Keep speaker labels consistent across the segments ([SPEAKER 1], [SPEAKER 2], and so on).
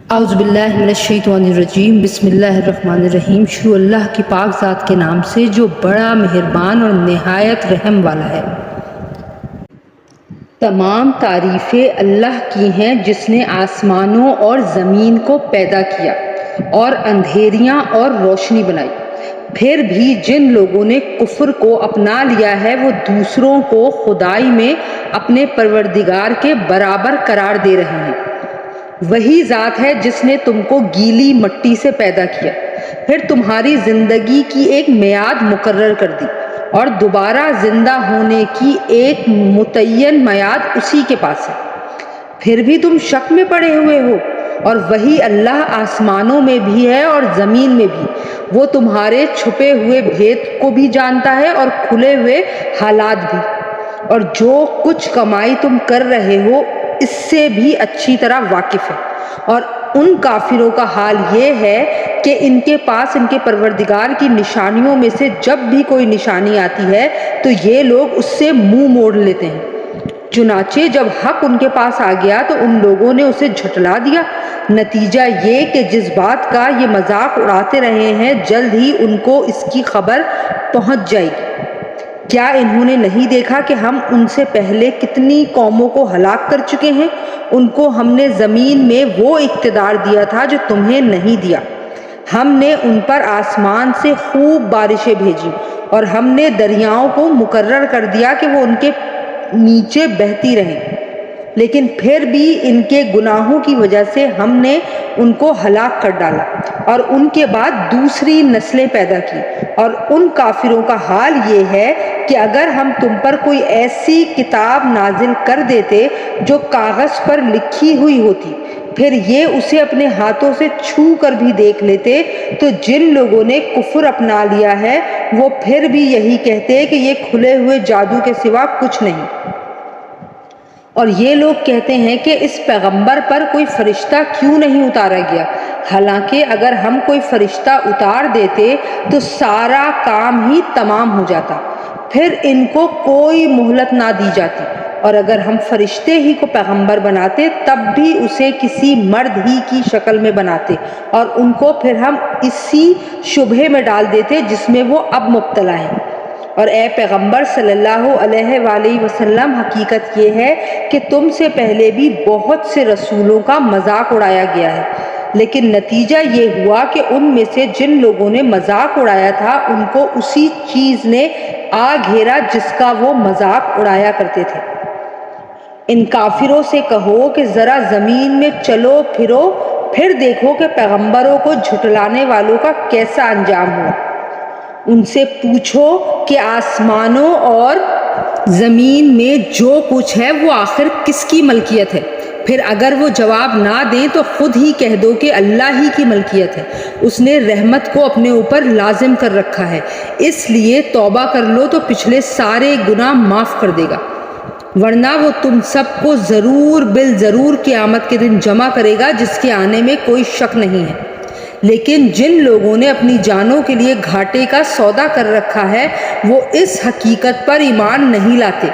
[SPEAKER 1] اعوذ باللہ من الشیطان الرجیم، بسم اللہ الرحمن الرحیم۔ شروع اللہ کی پاک ذات کے نام سے جو بڑا مہربان اور نہایت رحم والا ہے۔ تمام تعریفیں اللہ کی ہیں جس نے آسمانوں اور زمین کو پیدا کیا اور اندھیریاں اور روشنی بنائی۔ پھر بھی جن لوگوں نے کفر کو اپنا لیا ہے وہ دوسروں کو خدائی میں اپنے پروردگار کے برابر قرار دے رہے ہیں۔ وہی ذات ہے جس نے تم کو گیلی مٹی سے پیدا کیا، پھر تمہاری زندگی کی ایک میعاد مقرر کر دی اور دوبارہ زندہ ہونے کی ایک متعین میعاد اسی کے پاس ہے۔ پھر بھی تم شک میں پڑے ہوئے ہو، اور وہی اللہ آسمانوں میں بھی ہے اور زمین میں بھی۔ وہ تمہارے چھپے ہوئے بھید کو بھی جانتا ہے اور کھلے ہوئے حالات بھی، اور جو کچھ کمائی تم کر رہے ہو اس سے بھی اچھی طرح واقف ہے۔ اور ان کافروں کا حال یہ ہے کہ ان کے پاس ان کے پروردگار کی نشانیوں میں سے جب بھی کوئی نشانی آتی ہے تو یہ لوگ اس سے منہ موڑ لیتے ہیں۔ چنانچہ جب حق ان کے پاس آ گیا تو ان لوگوں نے اسے جھٹلا دیا۔ نتیجہ یہ کہ جس بات کا یہ مذاق اڑاتے رہے ہیں جلد ہی ان کو اس کی خبر پہنچ جائے گی۔ کیا انہوں نے نہیں دیکھا کہ ہم ان سے پہلے کتنی قوموں کو ہلاک کر چکے ہیں؟ ان کو ہم نے زمین میں وہ اقتدار دیا تھا جو تمہیں نہیں دیا۔ ہم نے ان پر آسمان سے خوب بارشیں بھیجی اور ہم نے دریاؤں کو مقرر کر دیا کہ وہ ان کے نیچے بہتی رہیں، لیکن پھر بھی ان کے گناہوں کی وجہ سے ہم نے ان کو ہلاک کر ڈالا اور ان کے بعد دوسری نسلیں پیدا کی۔ اور ان کافروں کا حال یہ ہے کہ اگر ہم تم پر کوئی ایسی کتاب نازل کر دیتے جو کاغذ پر لکھی ہوئی ہوتی، پھر یہ اسے اپنے ہاتھوں سے چھو کر بھی دیکھ لیتے، تو جن لوگوں نے کفر اپنا لیا ہے وہ پھر بھی یہی کہتے کہ یہ کھلے ہوئے جادو کے سوا کچھ نہیں۔ اور یہ لوگ کہتے ہیں کہ اس پیغمبر پر کوئی فرشتہ کیوں نہیں اتارا گیا، حالانکہ اگر ہم کوئی فرشتہ اتار دیتے تو سارا کام ہی تمام ہو جاتا، پھر ان کو کوئی مہلت نہ دی جاتی۔ اور اگر ہم فرشتے ہی کو پیغمبر بناتے تب بھی اسے کسی مرد ہی کی شکل میں بناتے، اور ان کو پھر ہم اسی شبہے میں ڈال دیتے جس میں وہ اب مبتلا ہیں۔ اور اے پیغمبر صلی اللہ علیہ وآلہ وسلم، حقیقت یہ ہے کہ تم سے پہلے بھی بہت سے رسولوں کا مذاق اڑایا گیا ہے، لیکن نتیجہ یہ ہوا کہ ان میں سے جن لوگوں نے مذاق اڑایا تھا ان کو اسی چیز نے آ گھیرا جس کا وہ مذاق اڑایا کرتے تھے۔ ان کافروں سے کہو کہ ذرا زمین میں چلو پھرو، پھر دیکھو کہ پیغمبروں کو جھٹلانے والوں کا کیسا انجام ہوا۔ ان سے پوچھو کہ آسمانوں اور زمین میں جو کچھ ہے وہ آخر کس کی ملکیت ہے؟ پھر اگر وہ جواب نہ دیں تو خود ہی کہہ دو کہ اللہ ہی کی ملکیت ہے۔ اس نے رحمت کو اپنے اوپر لازم کر رکھا ہے، اس لیے توبہ کر لو تو پچھلے سارے گناہ معاف کر دے گا، ورنہ وہ تم سب کو ضرور بالضرور قیامت کے دن جمع کرے گا جس کے آنے میں کوئی شک نہیں ہے۔ لیکن جن لوگوں نے اپنی جانوں کے لیے گھاٹے کا سودا کر رکھا ہے وہ اس حقیقت پر ایمان نہیں لاتے،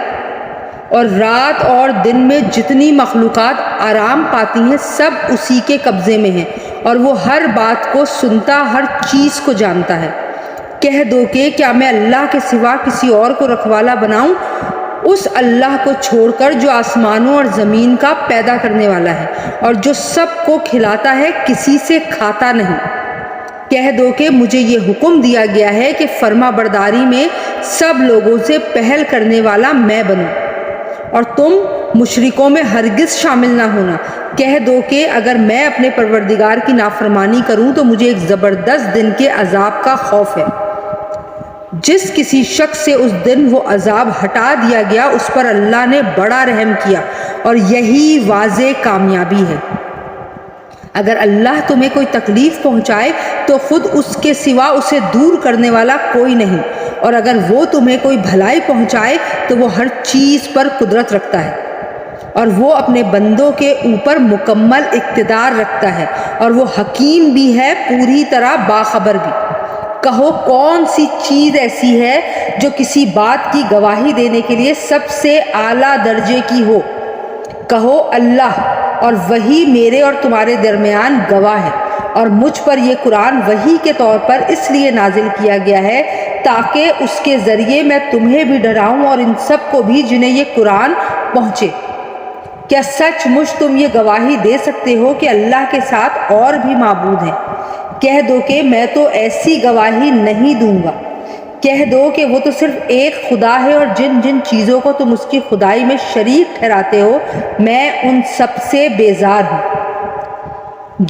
[SPEAKER 1] اور رات اور دن میں جتنی مخلوقات آرام پاتی ہیں سب اسی کے قبضے میں ہیں، اور وہ ہر بات کو سنتا، ہر چیز کو جانتا ہے۔ کہہ دو کہ کیا میں اللہ کے سوا کسی اور کو رکھوالا بناؤں، اس اللہ کو چھوڑ کر جو آسمانوں اور زمین کا پیدا کرنے والا ہے اور جو سب کو کھلاتا ہے، کسی سے کھاتا نہیں۔ کہہ دو کہ مجھے یہ حکم دیا گیا ہے کہ فرما برداری میں سب لوگوں سے پہل کرنے والا میں بنوں، اور تم مشرکوں میں ہرگز شامل نہ ہونا۔ کہہ دو کہ اگر میں اپنے پروردگار کی نافرمانی کروں تو مجھے ایک زبردست دن کے عذاب کا خوف ہے۔ جس کسی شخص سے اس دن وہ عذاب ہٹا دیا گیا اس پر اللہ نے بڑا رحم کیا، اور یہی واضح کامیابی ہے۔ اگر اللہ تمہیں کوئی تکلیف پہنچائے تو خود اس کے سوا اسے دور کرنے والا کوئی نہیں، اور اگر وہ تمہیں کوئی بھلائی پہنچائے تو وہ ہر چیز پر قدرت رکھتا ہے، اور وہ اپنے بندوں کے اوپر مکمل اقتدار رکھتا ہے، اور وہ حکیم بھی ہے، پوری طرح باخبر بھی۔ کہو کون سی چیز ایسی ہے جو کسی بات کی گواہی دینے کے لیے سب سے اعلیٰ درجے کی ہو؟ کہو اللہ اور وہی میرے اور تمہارے درمیان گواہ ہے، اور مجھ پر یہ قرآن وحی کے طور پر اس لیے نازل کیا گیا ہے تاکہ اس کے ذریعے میں تمہیں بھی ڈراؤں اور ان سب کو بھی جنہیں یہ قرآن پہنچے۔ کیا سچ مجھ تم یہ گواہی دے سکتے ہو کہ اللہ کے ساتھ اور بھی معبود ہیں؟ کہہ دو کہ میں تو ایسی گواہی نہیں دوں گا۔ کہہ دو کہ وہ تو صرف ایک خدا ہے، اور جن جن چیزوں کو تم اس کی خدائی میں شریک ٹھہراتے ہو میں ان سب سے بیزار ہوں۔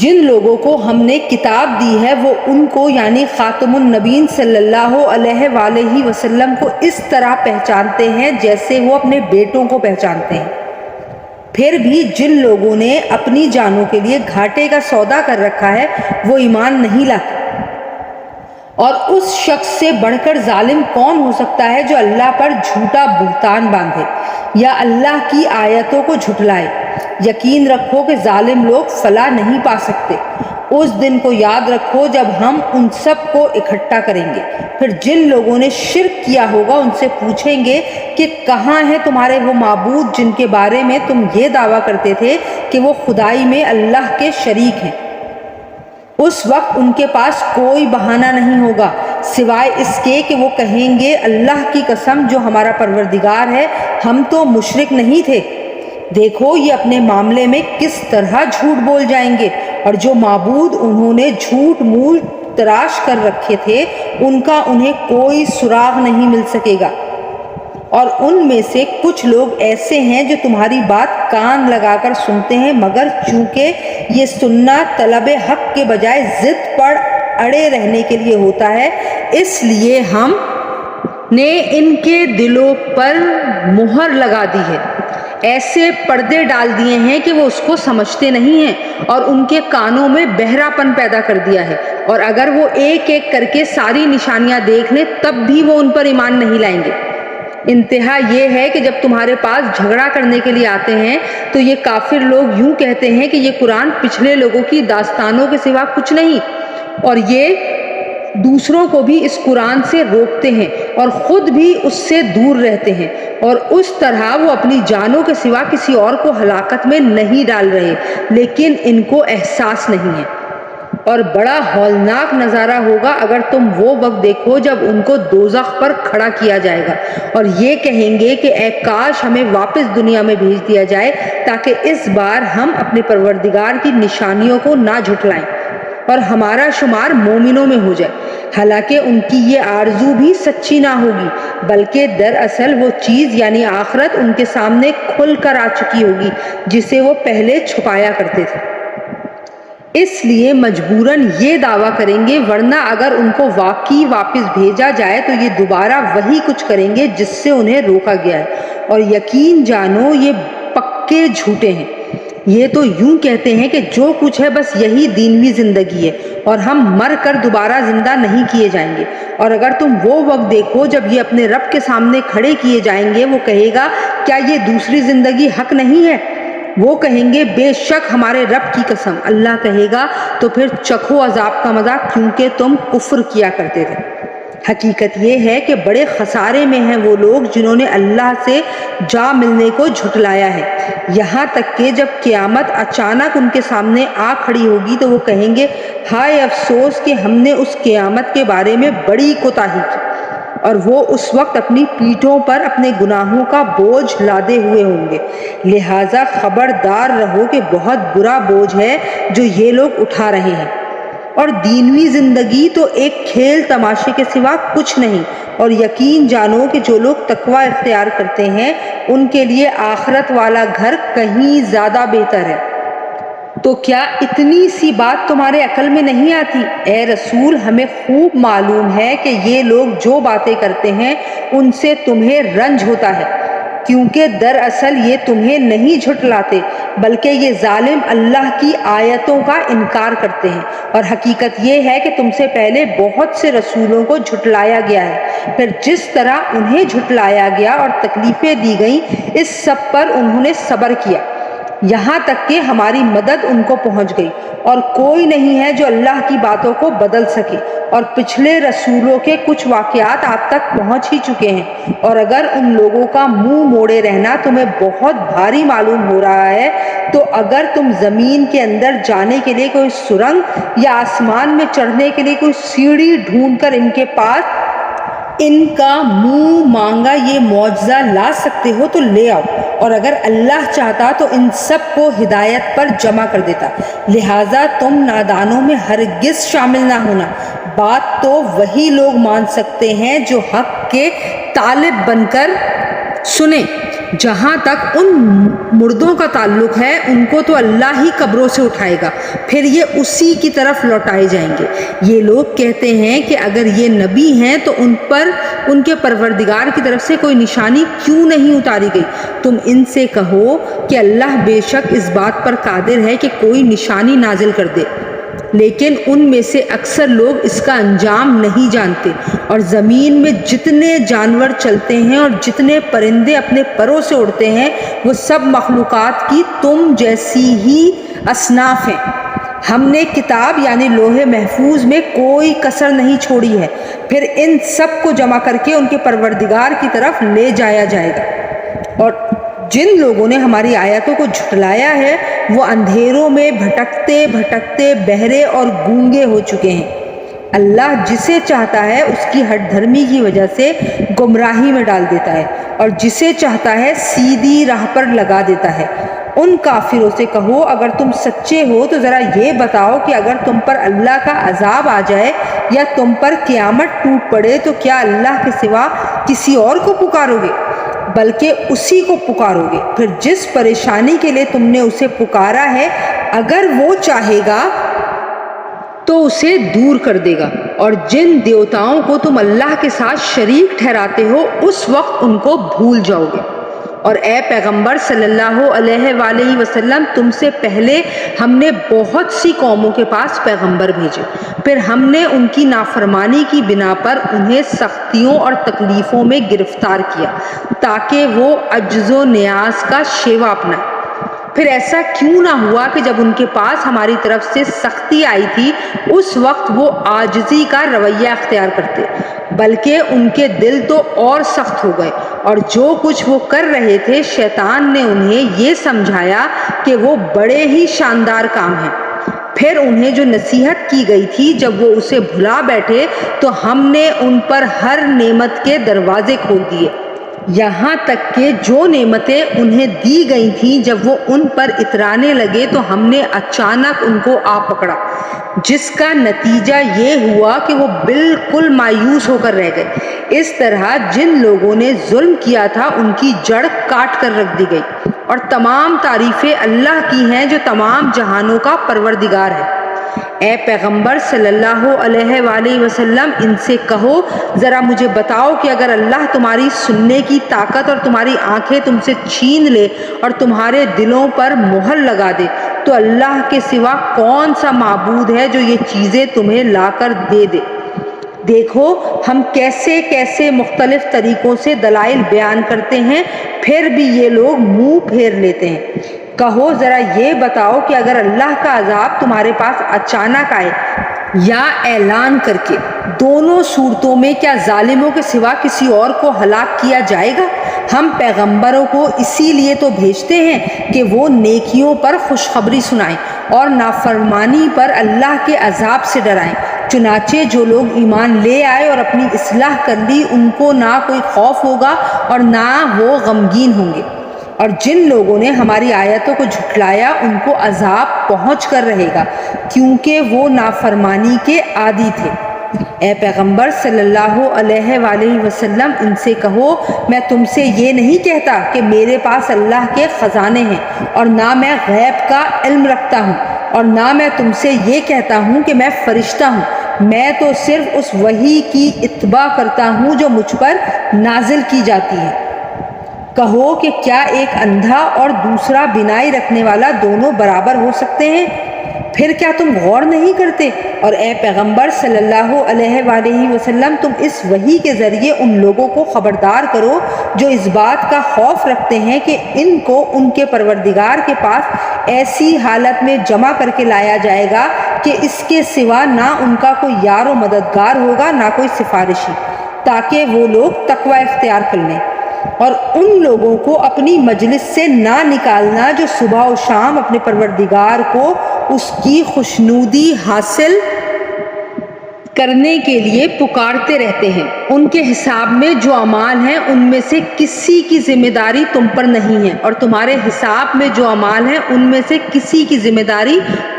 [SPEAKER 1] جن لوگوں کو ہم نے کتاب دی ہے وہ ان کو یعنی خاتم النبیین صلی اللہ علیہ وآلہ وسلم کو اس طرح پہچانتے ہیں جیسے وہ اپنے بیٹوں کو پہچانتے ہیں۔ پھر بھی جن لوگوں نے اپنی جانوں کے لیے گھاٹے کا سودا کر رکھا ہے وہ ایمان نہیں لاتے۔ اور اس شخص سے بڑھ کر ظالم کون ہو سکتا ہے جو اللہ پر جھوٹا بہتان باندھے یا اللہ کی آیتوں کو جھٹلائے؟ یقین رکھو کہ ظالم لوگ فلاح نہیں پا سکتے۔ اس دن کو یاد رکھو جب ہم ان سب کو اکٹھا کریں گے، پھر جن لوگوں نے شرک کیا ہوگا ان سے پوچھیں گے کہ کہاں ہیں تمہارے وہ معبود جن کے بارے میں تم یہ دعویٰ کرتے تھے کہ وہ خدائی میں اللہ کے شریک ہیں۔ اس وقت ان کے پاس کوئی بہانہ نہیں ہوگا سوائے اس کے کہ وہ کہیں گے اللہ کی قسم جو ہمارا پروردگار ہے ہم تو مشرک نہیں تھے۔ دیکھو یہ اپنے معاملے میں کس طرح جھوٹ بول جائیں گے، اور جو معبود انہوں نے جھوٹ منہ تراش کر رکھے تھے ان کا انہیں کوئی سراغ نہیں مل سکے گا۔ اور ان میں سے کچھ لوگ ایسے ہیں جو تمہاری بات کان لگا کر سنتے ہیں، مگر چونکہ یہ سننا طلب حق کے بجائے ضد پر اڑے رہنے کے لیے ہوتا ہے، اس لیے ہم نے ان کے دلوں پر مہر لگا دی ہے، ایسے پردے ڈال دیے ہیں کہ وہ اس کو سمجھتے نہیں ہیں، اور ان کے کانوں میں بہرا پن پیدا کر دیا ہے، اور اگر وہ ایک ایک کر کے ساری نشانیاں دیکھ لیں تب بھی وہ ان پر ایمان نہیں لائیں گے۔ انتہا یہ ہے کہ جب تمہارے پاس جھگڑا کرنے کے لیے آتے ہیں تو یہ کافر لوگ یوں کہتے ہیں کہ یہ قرآن پچھلے لوگوں کی داستانوں کے سوا کچھ نہیں، اور یہ دوسروں کو بھی اس قرآن سے روکتے ہیں اور خود بھی اس سے دور رہتے ہیں، اور اس طرح وہ اپنی جانوں کے سوا کسی اور کو ہلاکت میں نہیں ڈال رہے، لیکن ان کو احساس نہیں ہے۔ اور بڑا ہولناک نظارہ ہوگا اگر تم وہ وقت دیکھو جب ان کو دوزخ پر کھڑا کیا جائے گا، اور یہ کہیں گے کہ اے کاش ہمیں واپس دنیا میں بھیج دیا جائے تاکہ اس بار ہم اپنے پروردگار کی نشانیوں کو نہ جھٹلائیں اور ہمارا شمار مومنوں میں ہو جائے۔ حالانکہ ان کی یہ آرزو بھی سچی نہ ہوگی، بلکہ دراصل وہ چیز یعنی آخرت ان کے سامنے کھل کر آ چکی ہوگی جسے وہ پہلے چھپایا کرتے تھے۔ اس لیے مجبوراً یہ دعویٰ کریں گے، ورنہ اگر ان کو واقعی واپس بھیجا جائے تو یہ دوبارہ وہی کچھ کریں گے جس سے انہیں روکا گیا ہے، اور یقین جانو یہ پکے جھوٹے ہیں۔ یہ تو یوں کہتے ہیں کہ جو کچھ ہے بس یہی دینوی زندگی ہے اور ہم مر کر دوبارہ زندہ نہیں کیے جائیں گے۔ اور اگر تم وہ وقت دیکھو جب یہ اپنے رب کے سامنے کھڑے کیے جائیں گے، وہ کہے گا کیا یہ دوسری زندگی حق نہیں ہے؟ وہ کہیں گے بے شک ہمارے رب کی قسم۔ اللہ کہے گا تو پھر چکھو عذاب کا مزہ کیونکہ تم کفر کیا کرتے تھے۔ حقیقت یہ ہے کہ بڑے خسارے میں ہیں وہ لوگ جنہوں نے اللہ سے جا ملنے کو جھٹلایا ہے، یہاں تک کہ جب قیامت اچانک ان کے سامنے آ کھڑی ہوگی تو وہ کہیں گے ہائے افسوس کہ ہم نے اس قیامت کے بارے میں بڑی کوتاہی کی، اور وہ اس وقت اپنی پیٹھوں پر اپنے گناہوں کا بوجھ لادے ہوئے ہوں گے۔ لہٰذا خبردار رہو کہ بہت برا بوجھ ہے جو یہ لوگ اٹھا رہے ہیں، اور دینوی زندگی تو ایک کھیل تماشے کے سوا کچھ نہیں۔ اور یقین جانو کہ جو لوگ تقوی اختیار کرتے ہیں ان کے لیے آخرت والا گھر کہیں زیادہ بہتر ہے۔ تو کیا اتنی سی بات تمہارے عقل میں نہیں آتی؟ اے رسول ہمیں خوب معلوم ہے کہ یہ لوگ جو باتیں کرتے ہیں ان سے تمہیں رنج ہوتا ہے، کیونکہ دراصل یہ تمہیں نہیں جھٹلاتے بلکہ یہ ظالم اللہ کی آیتوں کا انکار کرتے ہیں، اور حقیقت یہ ہے کہ تم سے پہلے بہت سے رسولوں کو جھٹلایا گیا ہے، پھر جس طرح انہیں جھٹلایا گیا اور تکلیفیں دی گئیں اس سب پر انہوں نے صبر کیا۔ یہاں تک کہ ہماری مدد ان کو پہنچ گئی، اور کوئی نہیں ہے جو اللہ کی باتوں کو بدل سکے، اور پچھلے رسولوں کے کچھ واقعات آپ تک پہنچ ہی چکے ہیں، اور اگر ان لوگوں کا منہ موڑے رہنا تمہیں بہت بھاری معلوم ہو رہا ہے تو اگر تم زمین کے اندر جانے کے لیے کوئی سرنگ یا آسمان میں چڑھنے کے لیے کوئی سیڑھی ڈھونڈ کر ان کے پاس ان کا منہ مانگا یہ معجزہ لا سکتے ہو تو لے آؤ، اور اگر اللہ چاہتا تو ان سب کو ہدایت پر جمع کر دیتا، لہٰذا تم نادانوں میں ہرگز شامل نہ ہونا۔ بات تو وہی لوگ مان سکتے ہیں جو حق کے طالب بن کر سنیں۔ جہاں تک ان مردوں کا تعلق ہے ان کو تو اللہ ہی قبروں سے اٹھائے گا، پھر یہ اسی کی طرف لوٹائے جائیں گے۔ یہ لوگ کہتے ہیں کہ اگر یہ نبی ہیں تو ان پر ان کے پروردگار کی طرف سے کوئی نشانی کیوں نہیں اتاری گئی؟ تم ان سے کہو کہ اللہ بے شک اس بات پر قادر ہے کہ کوئی نشانی نازل کر دے، لیکن ان میں سے اکثر لوگ اس کا انجام نہیں جانتے، اور زمین میں جتنے جانور چلتے ہیں اور جتنے پرندے اپنے پروں سے اڑتے ہیں وہ سب مخلوقات کی تم جیسی ہی اصناف ہیں۔ ہم نے کتاب یعنی لوح محفوظ میں کوئی کسر نہیں چھوڑی ہے، پھر ان سب کو جمع کر کے ان کے پروردگار کی طرف لے جایا جائے گا۔ اور جن لوگوں نے ہماری آیتوں کو جھٹلایا ہے وہ اندھیروں میں بھٹکتے بھٹکتے بہرے اور گونگے ہو چکے ہیں۔ اللہ جسے چاہتا ہے اس کی ہٹ دھرمی کی وجہ سے گمراہی میں ڈال دیتا ہے، اور جسے چاہتا ہے سیدھی راہ پر لگا دیتا ہے۔ ان کافروں سے کہو اگر تم سچے ہو تو ذرا یہ بتاؤ کہ اگر تم پر اللہ کا عذاب آ جائے یا تم پر قیامت ٹوٹ پڑے تو کیا اللہ کے سوا کسی اور کو پکارو گے؟ بلکہ اسی کو پکارو گے، پھر جس پریشانی کے لیے تم نے اسے پکارا ہے اگر وہ چاہے گا تو اسے دور کر دے گا، اور جن دیوتاؤں کو تم اللہ کے ساتھ شریک ٹھہراتے ہو اس وقت ان کو بھول جاؤ گے۔ اور اے پیغمبر صلی اللہ علیہ وآلہ وسلم تم سے پہلے ہم نے بہت سی قوموں کے پاس پیغمبر بھیجے، پھر ہم نے ان کی نافرمانی کی بنا پر انہیں سختیوں اور تکلیفوں میں گرفتار کیا تاکہ وہ عجز و نیاز کا شیوا اپنائیں۔ پھر ایسا کیوں نہ ہوا کہ جب ان کے پاس ہماری طرف سے سختی آئی تھی اس وقت وہ عاجزی کا رویہ اختیار کرتے، بلکہ ان کے دل تو اور سخت ہو گئے، اور جو کچھ وہ کر رہے تھے شیطان نے انہیں یہ سمجھایا کہ وہ بڑے ہی شاندار کام ہیں۔ پھر انہیں جو نصیحت کی گئی تھی جب وہ اسے بھلا بیٹھے تو ہم نے ان پر ہر نعمت کے دروازے کھول دیے، یہاں تک کہ جو نعمتیں انہیں دی گئی تھیں جب وہ ان پر اترانے لگے تو ہم نے اچانک ان کو آ پکڑا، جس کا نتیجہ یہ ہوا کہ وہ بالکل مایوس ہو کر رہ گئے۔ اس طرح جن لوگوں نے ظلم کیا تھا ان کی جڑ کاٹ کر رکھ دی گئی، اور تمام تعریفیں اللہ کی ہیں جو تمام جہانوں کا پروردگار ہے۔ اے پیغمبر صلی اللہ علیہ وآلہ وسلم ان سے کہو ذرا مجھے بتاؤ کہ اگر اللہ تمہاری سننے کی طاقت اور تمہاری آنکھیں تم سے چھین لے اور تمہارے دلوں پر مہر لگا دے تو اللہ کے سوا کون سا معبود ہے جو یہ چیزیں تمہیں لا کر دے دے؟ دیکھو ہم کیسے کیسے مختلف طریقوں سے دلائل بیان کرتے ہیں، پھر بھی یہ لوگ منہ پھیر لیتے ہیں۔ کہو ذرا یہ بتاؤ کہ اگر اللہ کا عذاب تمہارے پاس اچانک آئے یا اعلان کر کے، دونوں صورتوں میں کیا ظالموں کے سوا کسی اور کو ہلاک کیا جائے گا؟ ہم پیغمبروں کو اسی لیے تو بھیجتے ہیں کہ وہ نیکیوں پر خوشخبری سنائیں اور نافرمانی پر اللہ کے عذاب سے ڈرائیں۔ چنانچہ جو لوگ ایمان لے آئے اور اپنی اصلاح کر لی ان کو نہ کوئی خوف ہوگا اور نہ وہ غمگین ہوں گے، اور جن لوگوں نے ہماری آیتوں کو جھٹلایا ان کو عذاب پہنچ کر رہے گا کیونکہ وہ نافرمانی کے عادی تھے۔ اے پیغمبر صلی اللہ علیہ وآلہ وسلم ان سے کہو میں تم سے یہ نہیں کہتا کہ میرے پاس اللہ کے خزانے ہیں، اور نہ میں غیب کا علم رکھتا ہوں، اور نہ میں تم سے یہ کہتا ہوں کہ میں فرشتہ ہوں، میں تو صرف اس وحی کی اتباع کرتا ہوں جو مجھ پر نازل کی جاتی ہے۔ کہو کہ کیا ایک اندھا اور دوسرا بینائی رکھنے والا دونوں برابر ہو سکتے ہیں؟ پھر کیا تم غور نہیں کرتے؟ اور اے پیغمبر صلی اللہ علیہ وآلہ وسلم، تم اس وحی کے ذریعے ان لوگوں کو خبردار کرو جو اس بات کا خوف رکھتے ہیں کہ ان کو ان کے پروردگار کے پاس ایسی حالت میں جمع کر کے لایا جائے گا کہ اس کے سوا نہ ان کا کوئی یار و مددگار ہوگا نہ کوئی سفارشی، تاکہ وہ لوگ تقوی اختیار کر لیں۔ اور ان لوگوں کو اپنی مجلس سے نہ نکالنا جو صبح و شام اپنے پروردگار کو اس کی خوشنودی حاصل کرنے کے لیے پکارتے رہتے ہیں۔ ان کے حساب میں جو اعمال ہیں ان میں سے کسی کی ذمہ داری تم پر نہیں ہے، اور تمہارے حساب میں جو اعمال ہیں ان میں سے کسی کی ذمہ داری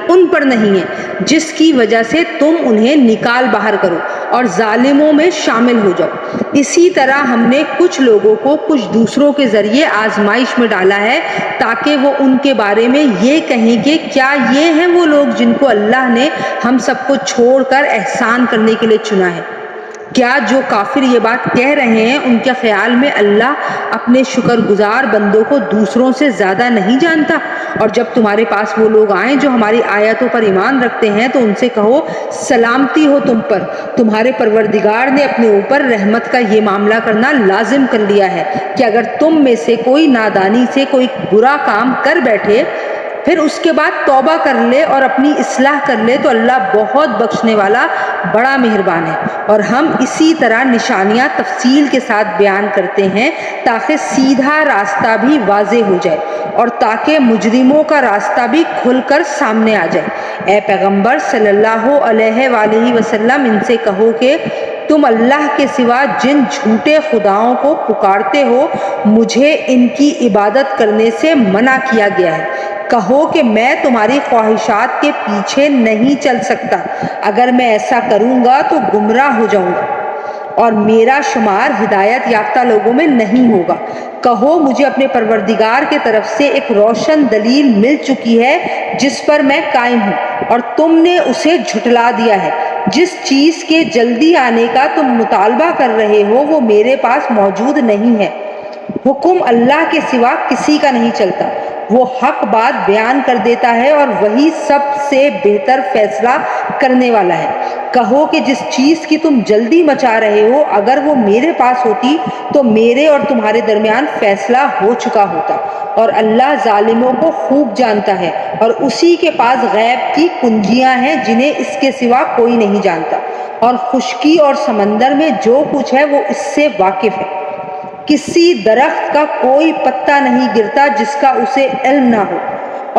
[SPEAKER 1] ان پر نہیں ہے، جس کی وجہ سے تم انہیں نکال باہر کرو اور ظالموں میں شامل ہو جاؤ۔ اسی طرح ہم نے کچھ لوگوں کو کچھ دوسروں کے ذریعے آزمائش میں ڈالا ہے تاکہ وہ ان کے بارے میں یہ کہیں کہ کیا یہ ہیں وہ لوگ جن کو اللہ نے ہم سب کو چھوڑ کر احسان کرنے کے لیے چنا ہے؟ کیا جو کافر یہ بات کہہ رہے ہیں ان کے خیال میں اللہ اپنے شکر گزار بندوں کو دوسروں سے زیادہ نہیں جانتا؟ اور جب تمہارے پاس وہ لوگ آئیں جو ہماری آیتوں پر ایمان رکھتے ہیں تو ان سے کہو سلامتی ہو تم پر، تمہارے پروردگار نے اپنے اوپر رحمت کا یہ معاملہ کرنا لازم کر لیا ہے کہ اگر تم میں سے کوئی نادانی سے کوئی برا کام کر بیٹھے پھر اس کے بعد توبہ کر لے اور اپنی اصلاح کر لے تو اللہ بہت بخشنے والا بڑا مہربان ہے۔ اور ہم اسی طرح نشانیاں تفصیل کے ساتھ بیان کرتے ہیں تاکہ سیدھا راستہ بھی واضح ہو جائے اور تاکہ مجرموں کا راستہ بھی کھل کر سامنے آ جائے۔ اے پیغمبر صلی اللہ علیہ وآلہ وسلم، ان سے کہو کہ تم اللہ کے سوا جن جھوٹے خداؤں کو پکارتے ہو مجھے ان کی عبادت کرنے سے منع کیا گیا ہے۔ کہو کہ میں تمہاری خواہشات کے پیچھے نہیں چل سکتا، اگر میں ایسا کروں گا تو گمراہ ہو جاؤں گا اور میرا شمار ہدایت یافتہ لوگوں میں نہیں ہوگا۔ کہو مجھے اپنے پروردگار کے طرف سے ایک روشن دلیل مل چکی ہے جس پر میں قائم ہوں، اور تم نے اسے جھٹلا دیا ہے۔ جس چیز کے جلدی آنے کا تم مطالبہ کر رہے ہو وہ میرے پاس موجود نہیں ہے۔ حکم اللہ کے سوا کسی کا نہیں چلتا، وہ حق بات بیان کر دیتا ہے اور وہی سب سے بہتر فیصلہ کرنے والا ہے۔ کہو کہ جس چیز کی تم جلدی مچا رہے ہو اگر وہ میرے پاس ہوتی تو میرے اور تمہارے درمیان فیصلہ ہو چکا ہوتا، اور اللہ ظالموں کو خوب جانتا ہے، اور اسی کے پاس غیب کی کنجیاں ہیں جنہیں اس کے سوا کوئی نہیں جانتا، اور خشکی اور سمندر میں جو کچھ ہے وہ اس سے واقف ہے۔ کسی درخت کا کوئی پتا نہیں گرتا جس کا اسے علم نہ ہو،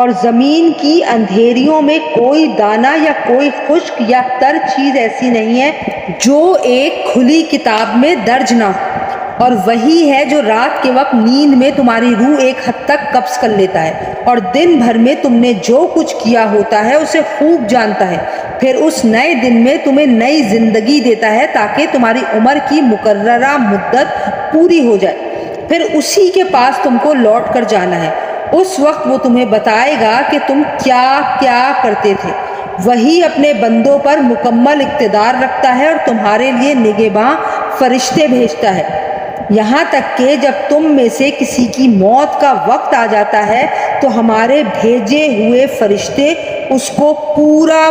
[SPEAKER 1] اور زمین کی اندھیریوں میں کوئی دانہ یا کوئی خشک یا تر چیز ایسی نہیں ہے جو ایک کھلی کتاب میں درج نہ ہو۔ اور وہی ہے جو رات کے وقت نیند میں تمہاری روح ایک حد تک قبض کر لیتا ہے اور دن بھر میں تم نے جو کچھ کیا ہوتا ہے اسے خوب جانتا ہے، پھر اس نئے دن میں تمہیں نئی زندگی دیتا ہے تاکہ تمہاری عمر کی مقررہ مدت پوری ہو جائے، پھر اسی کے پاس تم کو لوٹ کر جانا ہے۔ اس وقت وہ تمہیں بتائے گا کہ تم کیا کیا کرتے تھے۔ وہی اپنے بندوں پر مکمل اقتدار رکھتا ہے اور تمہارے لیے نگہباں فرشتے بھیجتا ہے، یہاں تک کہ جب تم میں سے کسی کی موت کا وقت آ جاتا ہے تو ہمارے بھیجے ہوئے فرشتے اس کو پورا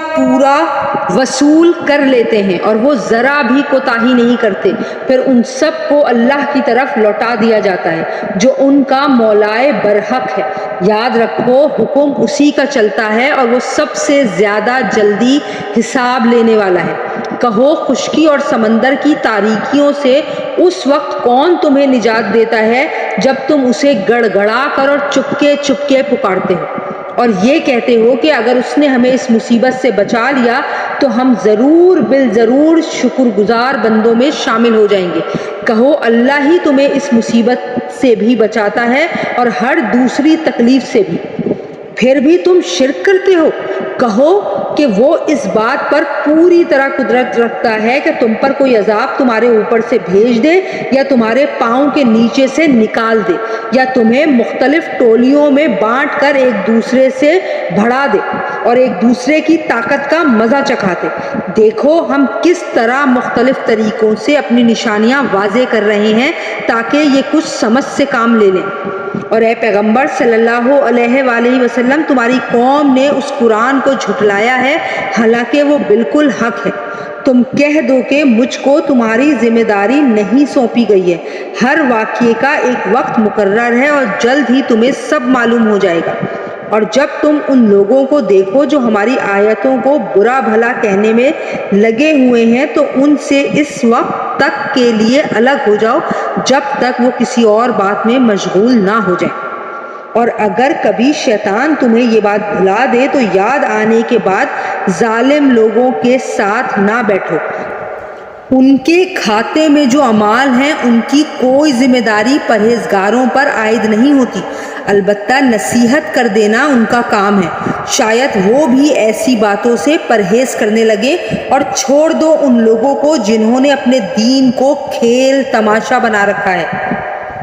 [SPEAKER 1] وصول کر لیتے ہیں اور وہ ذرا بھی کوتاہی نہیں کرتے، پھر ان سب کو اللہ کی طرف لوٹا دیا جاتا ہے جو ان کا مولائے برحق ہے۔ یاد رکھو حکم اسی کا چلتا ہے اور وہ سب سے زیادہ جلدی حساب لینے والا ہے۔ کہو خشکی اور سمندر کی تاریکیوں سے اس وقت کون تمہیں نجات دیتا ہے جب تم اسے گڑ گڑا کر اور چپکے چپکے پکارتے ہو اور یہ کہتے ہو کہ اگر اس نے ہمیں اس مصیبت سے بچا لیا تو ہم ضرور شکر گزار بندوں میں شامل ہو جائیں گے۔ کہو اللہ ہی تمہیں اس مصیبت سے بھی بچاتا ہے اور ہر دوسری تکلیف سے بھی، پھر بھی تم شرک کرتے ہو۔ کہو کہ وہ اس بات پر پوری طرح قدرت رکھتا ہے کہ تم پر کوئی عذاب تمہارے اوپر سے بھیج دے یا تمہارے پاؤں کے نیچے سے نکال دے یا تمہیں مختلف ٹولیوں میں بانٹ کر ایک دوسرے سے بھڑا دے اور ایک دوسرے کی طاقت کا مزہ چکھاتے۔ دیکھو ہم کس طرح مختلف طریقوں سے اپنی نشانیاں واضح کر رہے ہیں تاکہ یہ کچھ سمجھ سے کام لے لیں۔ اور اے پیغمبر صلی اللہ علیہ وآلہ وسلم، تمہاری قوم نے اس قرآن کو جھٹلایا ہے، حالانکہ وہ بالکل حق ہے۔ تم کہہ دو کہ مجھ کو تمہاری ذمہ داری نہیں سونپی گئی ہے۔ ہر واقعے کا ایک وقت مقرر ہے اور جلد ہی تمہیں سب معلوم ہو جائے گا۔ اور جب تم ان لوگوں کو دیکھو جو ہماری آیتوں کو برا بھلا کہنے میں لگے ہوئے ہیں تو ان سے اس وقت تک کے لیے الگ ہو جاؤ جب تک وہ کسی اور بات میں مشغول نہ ہو جائیں۔ اور اگر کبھی شیطان تمہیں یہ بات بھلا دے تو یاد آنے کے بعد ظالم لوگوں کے ساتھ نہ بیٹھو۔ ان کے کھاتے میں جو اعمال ہیں ان کی کوئی ذمہ داری پرہیزگاروں پر عائد نہیں ہوتی، البتہ نصیحت کر دینا ان کا کام ہے۔ شاید وہ بھی ایسی باتوں سے پرہیز کرنے لگے، اور چھوڑ دو ان لوگوں کو جنہوں نے اپنے دین کو کھیل تماشا بنا رکھا ہے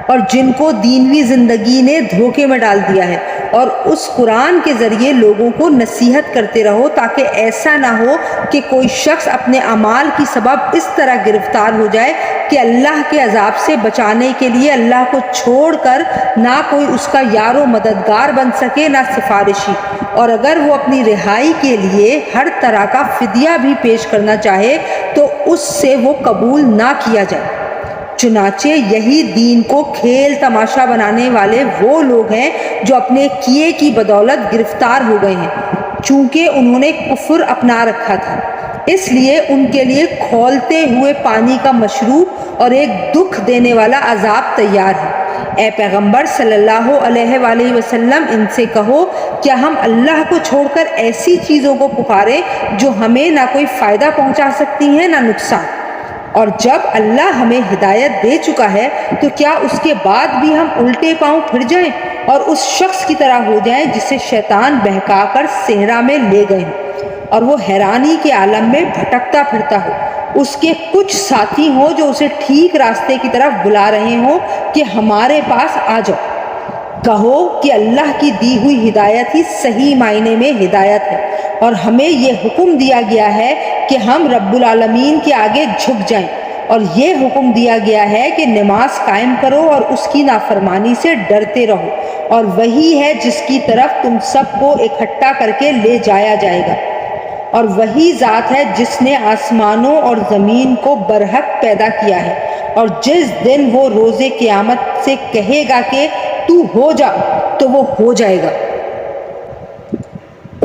[SPEAKER 1] اور جن کو دینوی زندگی نے دھوکے میں ڈال دیا ہے، اور اس قرآن کے ذریعے لوگوں کو نصیحت کرتے رہو تاکہ ایسا نہ ہو کہ کوئی شخص اپنے اعمال کی سبب اس طرح گرفتار ہو جائے کہ اللہ کے عذاب سے بچانے کے لیے اللہ کو چھوڑ کر نہ کوئی اس کا یار و مددگار بن سکے نہ سفارشی، اور اگر وہ اپنی رہائی کے لیے ہر طرح کا فدیہ بھی پیش کرنا چاہے تو اس سے وہ قبول نہ کیا جائے۔ چنانچہ یہی دین کو کھیل تماشا بنانے والے وہ لوگ ہیں جو اپنے کیے کی بدولت گرفتار ہو گئے ہیں، چونکہ انہوں نے کفر اپنا رکھا تھا، اس لیے ان کے لیے کھولتے ہوئے پانی کا مشروب اور ایک دکھ دینے والا عذاب تیار ہے۔ اے پیغمبر صلی اللہ علیہ وآلہ وسلم، ان سے کہو کیا ہم اللہ کو چھوڑ کر ایسی چیزوں کو پکاریں جو ہمیں نہ کوئی فائدہ پہنچا سکتی ہیں نہ نقصان؟ اور جب اللہ ہمیں ہدایت دے چکا ہے تو کیا اس کے بعد بھی ہم الٹے پاؤں پھر جائیں اور اس شخص کی طرح ہو جائیں جسے شیطان بہکا کر صحرا میں لے گئے ہوں اور وہ حیرانی کے عالم میں بھٹکتا پھرتا ہو، اس کے کچھ ساتھی ہوں جو اسے ٹھیک راستے کی طرف بلا رہے ہوں کہ ہمارے پاس آ جاؤ۔ کہو کہ اللہ کی دی ہوئی ہدایت ہی صحیح معنی میں ہدایت ہے، اور ہمیں یہ حکم دیا گیا ہے کہ ہم رب العالمین کے آگے جھک جائیں، اور یہ حکم دیا گیا ہے کہ نماز قائم کرو اور اس کی نافرمانی سے ڈرتے رہو، اور وہی ہے جس کی طرف تم سب کو اکٹھا کر کے لے جایا جائے گا، اور وہی ذات ہے جس نے آسمانوں اور زمین کو برحق پیدا کیا ہے، اور جس دن وہ روز قیامت سے کہے گا کہ تو ہو جا تو وہ ہو جائے گا،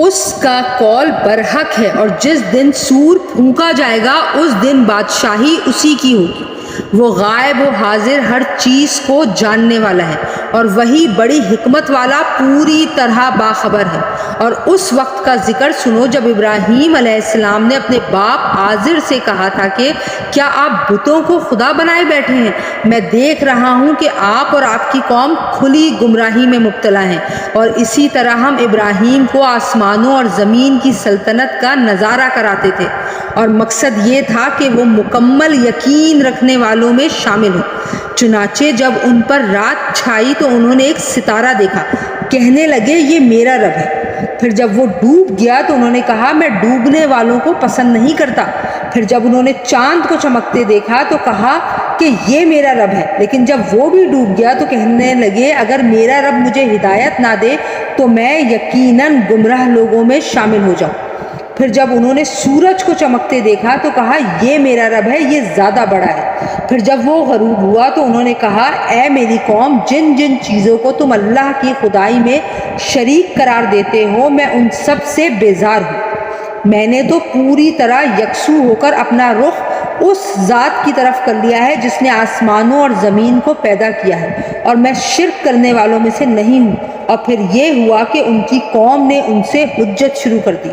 [SPEAKER 1] اس کا قول برحق ہے، اور جس دن سور پھونکا جائے گا اس دن بادشاہی اسی کی ہوگی۔ وہ غائب و حاضر ہر چیز کو جاننے والا ہے، اور وہی بڑی حکمت والا پوری طرح باخبر ہے۔ اور اس وقت کا ذکر سنو جب ابراہیم علیہ السلام نے اپنے باپ آزر سے کہا تھا کہ کیا آپ بتوں کو خدا بنائے بیٹھے ہیں؟ میں دیکھ رہا ہوں کہ آپ اور آپ کی قوم کھلی گمراہی میں مبتلا ہیں۔ اور اسی طرح ہم ابراہیم کو آسمانوں اور زمین کی سلطنت کا نظارہ کراتے تھے، اور مقصد یہ تھا کہ وہ مکمل یقین رکھنے والوں میں شامل ہوں۔ چنانچہ جب ان پر رات چھائی تو انہوں نے ایک ستارہ دیکھا، کہنے لگے یہ میرا رب ہے۔ پھر جب وہ ڈوب گیا تو انہوں نے کہا میں ڈوبنے والوں کو پسند نہیں کرتا۔ پھر جب انہوں نے چاند کو چمکتے دیکھا تو کہا کہ یہ میرا رب ہے، لیکن جب وہ بھی ڈوب گیا تو کہنے لگے اگر میرا رب مجھے ہدایت نہ دے تو میں یقیناً گمراہ لوگوں میں شامل ہو جاؤں۔ پھر جب انہوں نے سورج کو چمکتے دیکھا تو کہا یہ میرا رب ہے، یہ زیادہ بڑا ہے۔ پھر جب وہ غروب ہوا تو انہوں نے کہا اے میری قوم، جن جن چیزوں کو تم اللہ کی خدائی میں شریک قرار دیتے ہو میں ان سب سے بیزار ہوں۔ میں نے تو پوری طرح یکسو ہو کر اپنا رخ اس ذات کی طرف کر لیا ہے جس نے آسمانوں اور زمین کو پیدا کیا ہے، اور میں شرک کرنے والوں میں سے نہیں ہوں۔ اور پھر یہ ہوا کہ ان کی قوم نے ان سے حجت شروع کر دی۔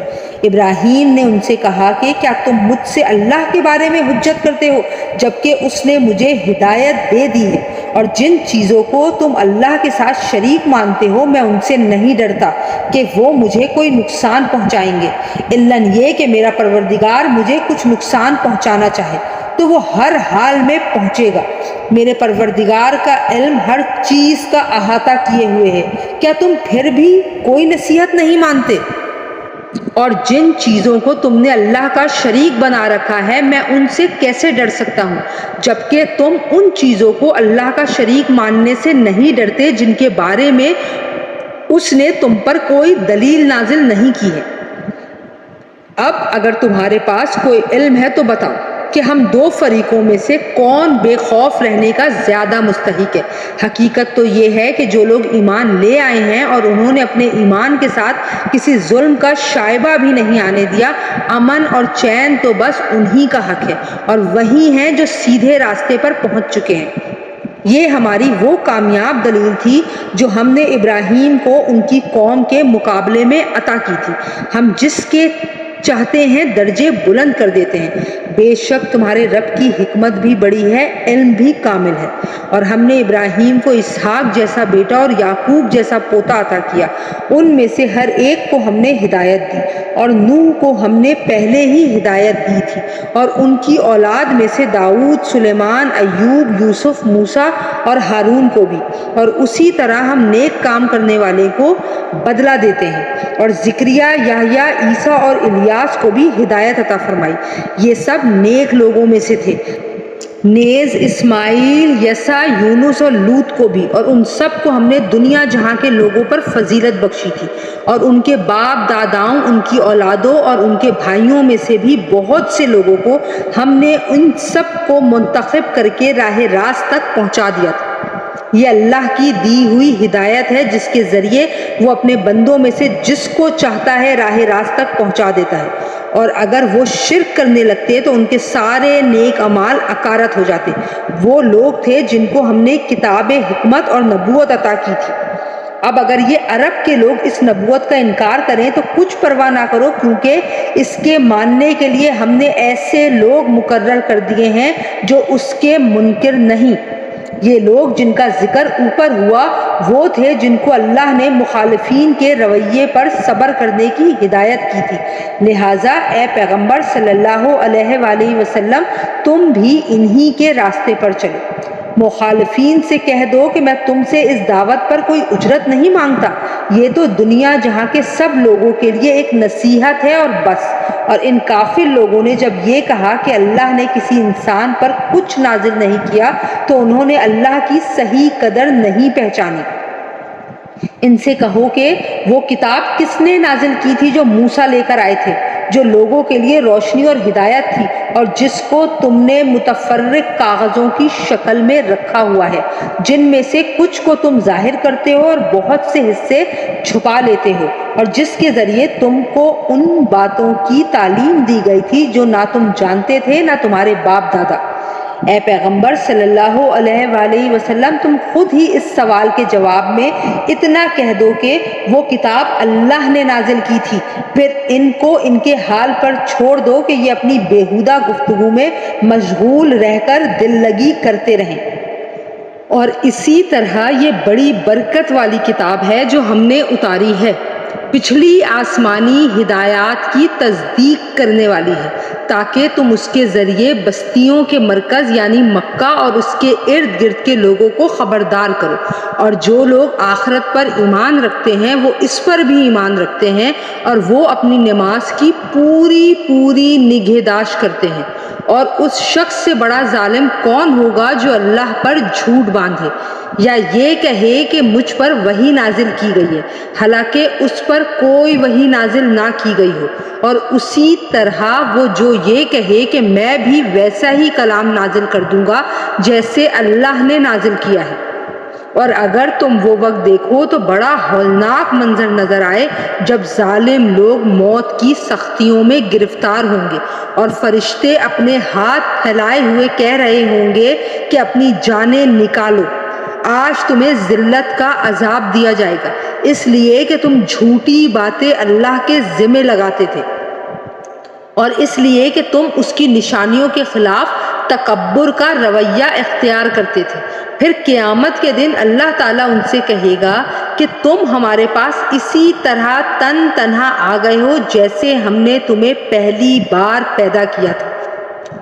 [SPEAKER 1] ابراہیم نے ان سے کہا کہ کیا تم مجھ سے اللہ کے بارے میں حجت کرتے ہو جبکہ اس نے مجھے ہدایت دے دی ہے، اور جن چیزوں کو تم اللہ کے ساتھ شریک مانتے ہو میں ان سے نہیں ڈرتا کہ وہ مجھے کوئی نقصان پہنچائیں گے، الا یہ کہ میرا پروردگار مجھے کچھ نقصان پہنچانا چاہے تو وہ ہر حال میں پہنچے گا۔ میرے پروردگار کا علم ہر چیز کا احاطہ کیے ہوئے ہے، کیا تم پھر بھی کوئی نصیحت نہیں مانتے؟ اور جن چیزوں کو تم نے اللہ کا شریک بنا رکھا ہے میں ان سے کیسے ڈر سکتا ہوں، جبکہ تم ان چیزوں کو اللہ کا شریک ماننے سے نہیں ڈرتے جن کے بارے میں اس نے تم پر کوئی دلیل نازل نہیں کی ہے۔ اب اگر تمہارے پاس کوئی علم ہے تو بتاؤ کہ ہم دو فریقوں میں سے کون بے خوف رہنے کا زیادہ مستحق ہے۔ حقیقت تو یہ ہے کہ جو لوگ ایمان لے آئے ہیں اور انہوں نے اپنے ایمان کے ساتھ کسی ظلم کا شائبہ بھی نہیں آنے دیا، امن اور چین تو بس انہی کا حق ہے، اور وہی ہیں جو سیدھے راستے پر پہنچ چکے ہیں۔ یہ ہماری وہ کامیاب دلیل تھی جو ہم نے ابراہیم کو ان کی قوم کے مقابلے میں عطا کی تھی۔ ہم جس کے چاہتے ہیں درجے بلند کر دیتے ہیں۔ بے شک تمہارے رب کی حکمت بھی بڑی ہے، علم بھی کامل ہے۔ اور ہم نے ابراہیم کو اسحاق جیسا بیٹا اور یعقوب جیسا پوتا عطا کیا۔ ان میں سے ہر ایک کو ہم نے ہدایت دی، اور نوح کو ہم نے پہلے ہی ہدایت دی تھی، اور ان کی اولاد میں سے داؤد، سلیمان، ایوب، یوسف، موسیٰ اور ہارون کو بھی، اور اسی طرح ہم نیک کام کرنے والے کو بدلہ دیتے ہیں۔ اور زکریا، یحییٰ، عیسیٰ اور الیاس کو بھی ہدایت عطا فرمائی، یہ سب نیک لوگوں میں سے تھے۔ نیز اسماعیل، یسع، یونس اور لوط کو بھی، اور ان سب کو ہم نے دنیا جہاں کے لوگوں پر فضیلت بخشی تھی، اور ان کے باپ داداؤں، ان کی اولادوں اور ان کے بھائیوں میں سے بھی بہت سے لوگوں کو ہم نے ان سب کو منتخب کر کے راہ راست تک پہنچا دیا تھا۔ یہ اللہ کی دی ہوئی ہدایت ہے جس کے ذریعے وہ اپنے بندوں میں سے جس کو چاہتا ہے راہ راست تک پہنچا دیتا ہے، اور اگر وہ شرک کرنے لگتے تو ان کے سارے نیک اعمال اکارت ہو جاتے۔ وہ لوگ تھے جن کو ہم نے کتاب حکمت اور نبوت عطا کی تھی۔ اب اگر یہ عرب کے لوگ اس نبوت کا انکار کریں تو کچھ پرواہ نہ کرو، کیونکہ اس کے ماننے کے لیے ہم نے ایسے لوگ مقرر کر دیے ہیں جو اس کے منکر نہیں۔ یہ لوگ جن کا ذکر اوپر ہوا وہ تھے جن کو اللہ نے مخالفین کے رویے پر صبر کرنے کی ہدایت کی تھی، لہٰذا اے پیغمبر صلی اللہ علیہ وآلہ وسلم تم بھی انہی کے راستے پر چلو۔ مخالفین سے کہہ دو کہ میں تم سے اس دعوت پر کوئی اجرت نہیں مانگتا، یہ تو دنیا جہاں کے سب لوگوں کے لیے ایک نصیحت ہے اور بس۔ اور ان کافر لوگوں نے جب یہ کہا کہ اللہ نے کسی انسان پر کچھ نازل نہیں کیا تو انہوں نے اللہ کی صحیح قدر نہیں پہچانی۔ ان سے کہو کہ وہ کتاب کس نے نازل کی تھی جو موسیٰ لے کر آئے تھے، جو لوگوں کے لیے روشنی اور ہدایت تھی، اور جس کو تم نے متفرق کاغذوں کی شکل میں رکھا ہوا ہے، جن میں سے کچھ کو تم ظاہر کرتے ہو اور بہت سے حصے چھپا لیتے ہو، اور جس کے ذریعے تم کو ان باتوں کی تعلیم دی گئی تھی جو نہ تم جانتے تھے نہ تمہارے باپ دادا۔ اے پیغمبر صلی اللہ علیہ وآلہ وسلم تم خود ہی اس سوال کے جواب میں اتنا کہہ دو کہ وہ کتاب اللہ نے نازل کی تھی، پھر ان کو ان کے حال پر چھوڑ دو کہ یہ اپنی بیہودہ گفتگو میں مشغول رہ کر دل لگی کرتے رہیں۔ اور اسی طرح یہ بڑی برکت والی کتاب ہے جو ہم نے اتاری ہے، پچھلی آسمانی ہدایات کی تصدیق کرنے والی ہے، تاکہ تم اس کے ذریعے بستیوں کے مرکز یعنی مکہ اور اس کے ارد گرد کے لوگوں کو خبردار کرو، اور جو لوگ آخرت پر ایمان رکھتے ہیں وہ اس پر بھی ایمان رکھتے ہیں، اور وہ اپنی نماز کی پوری نگہداشت کرتے ہیں۔ اور اس شخص سے بڑا ظالم کون ہوگا جو اللہ پر جھوٹ باندھے یا یہ کہے کہ مجھ پر وحی نازل کی گئی ہے، حالانکہ اس پر کوئی وحی نازل نہ کی گئی ہو، اور اسی طرح وہ جو یہ کہے کہ میں بھی ویسا ہی کلام نازل کر دوں گا جیسے اللہ نے نازل کیا ہے۔ اور اگر تم وہ وقت دیکھو تو بڑا ہولناک منظر نظر آئے جب ظالم لوگ موت کی سختیوں میں گرفتار ہوں گے، اور فرشتے اپنے ہاتھ پھیلائے ہوئے کہہ رہے ہوں گے کہ اپنی جانیں نکالو، آج تمہیں ذلت کا عذاب دیا جائے گا، اس لیے کہ تم جھوٹی باتیں اللہ کے ذمہ لگاتے تھے، اور اس لیے کہ تم اس کی نشانیوں کے خلاف تکبر کا رویہ اختیار کرتے تھے۔ پھر قیامت کے دن اللہ تعالیٰ ان سے کہے گا کہ تم ہمارے پاس اسی طرح تنہا آ گئے ہو جیسے ہم نے تمہیں پہلی بار پیدا کیا تھا،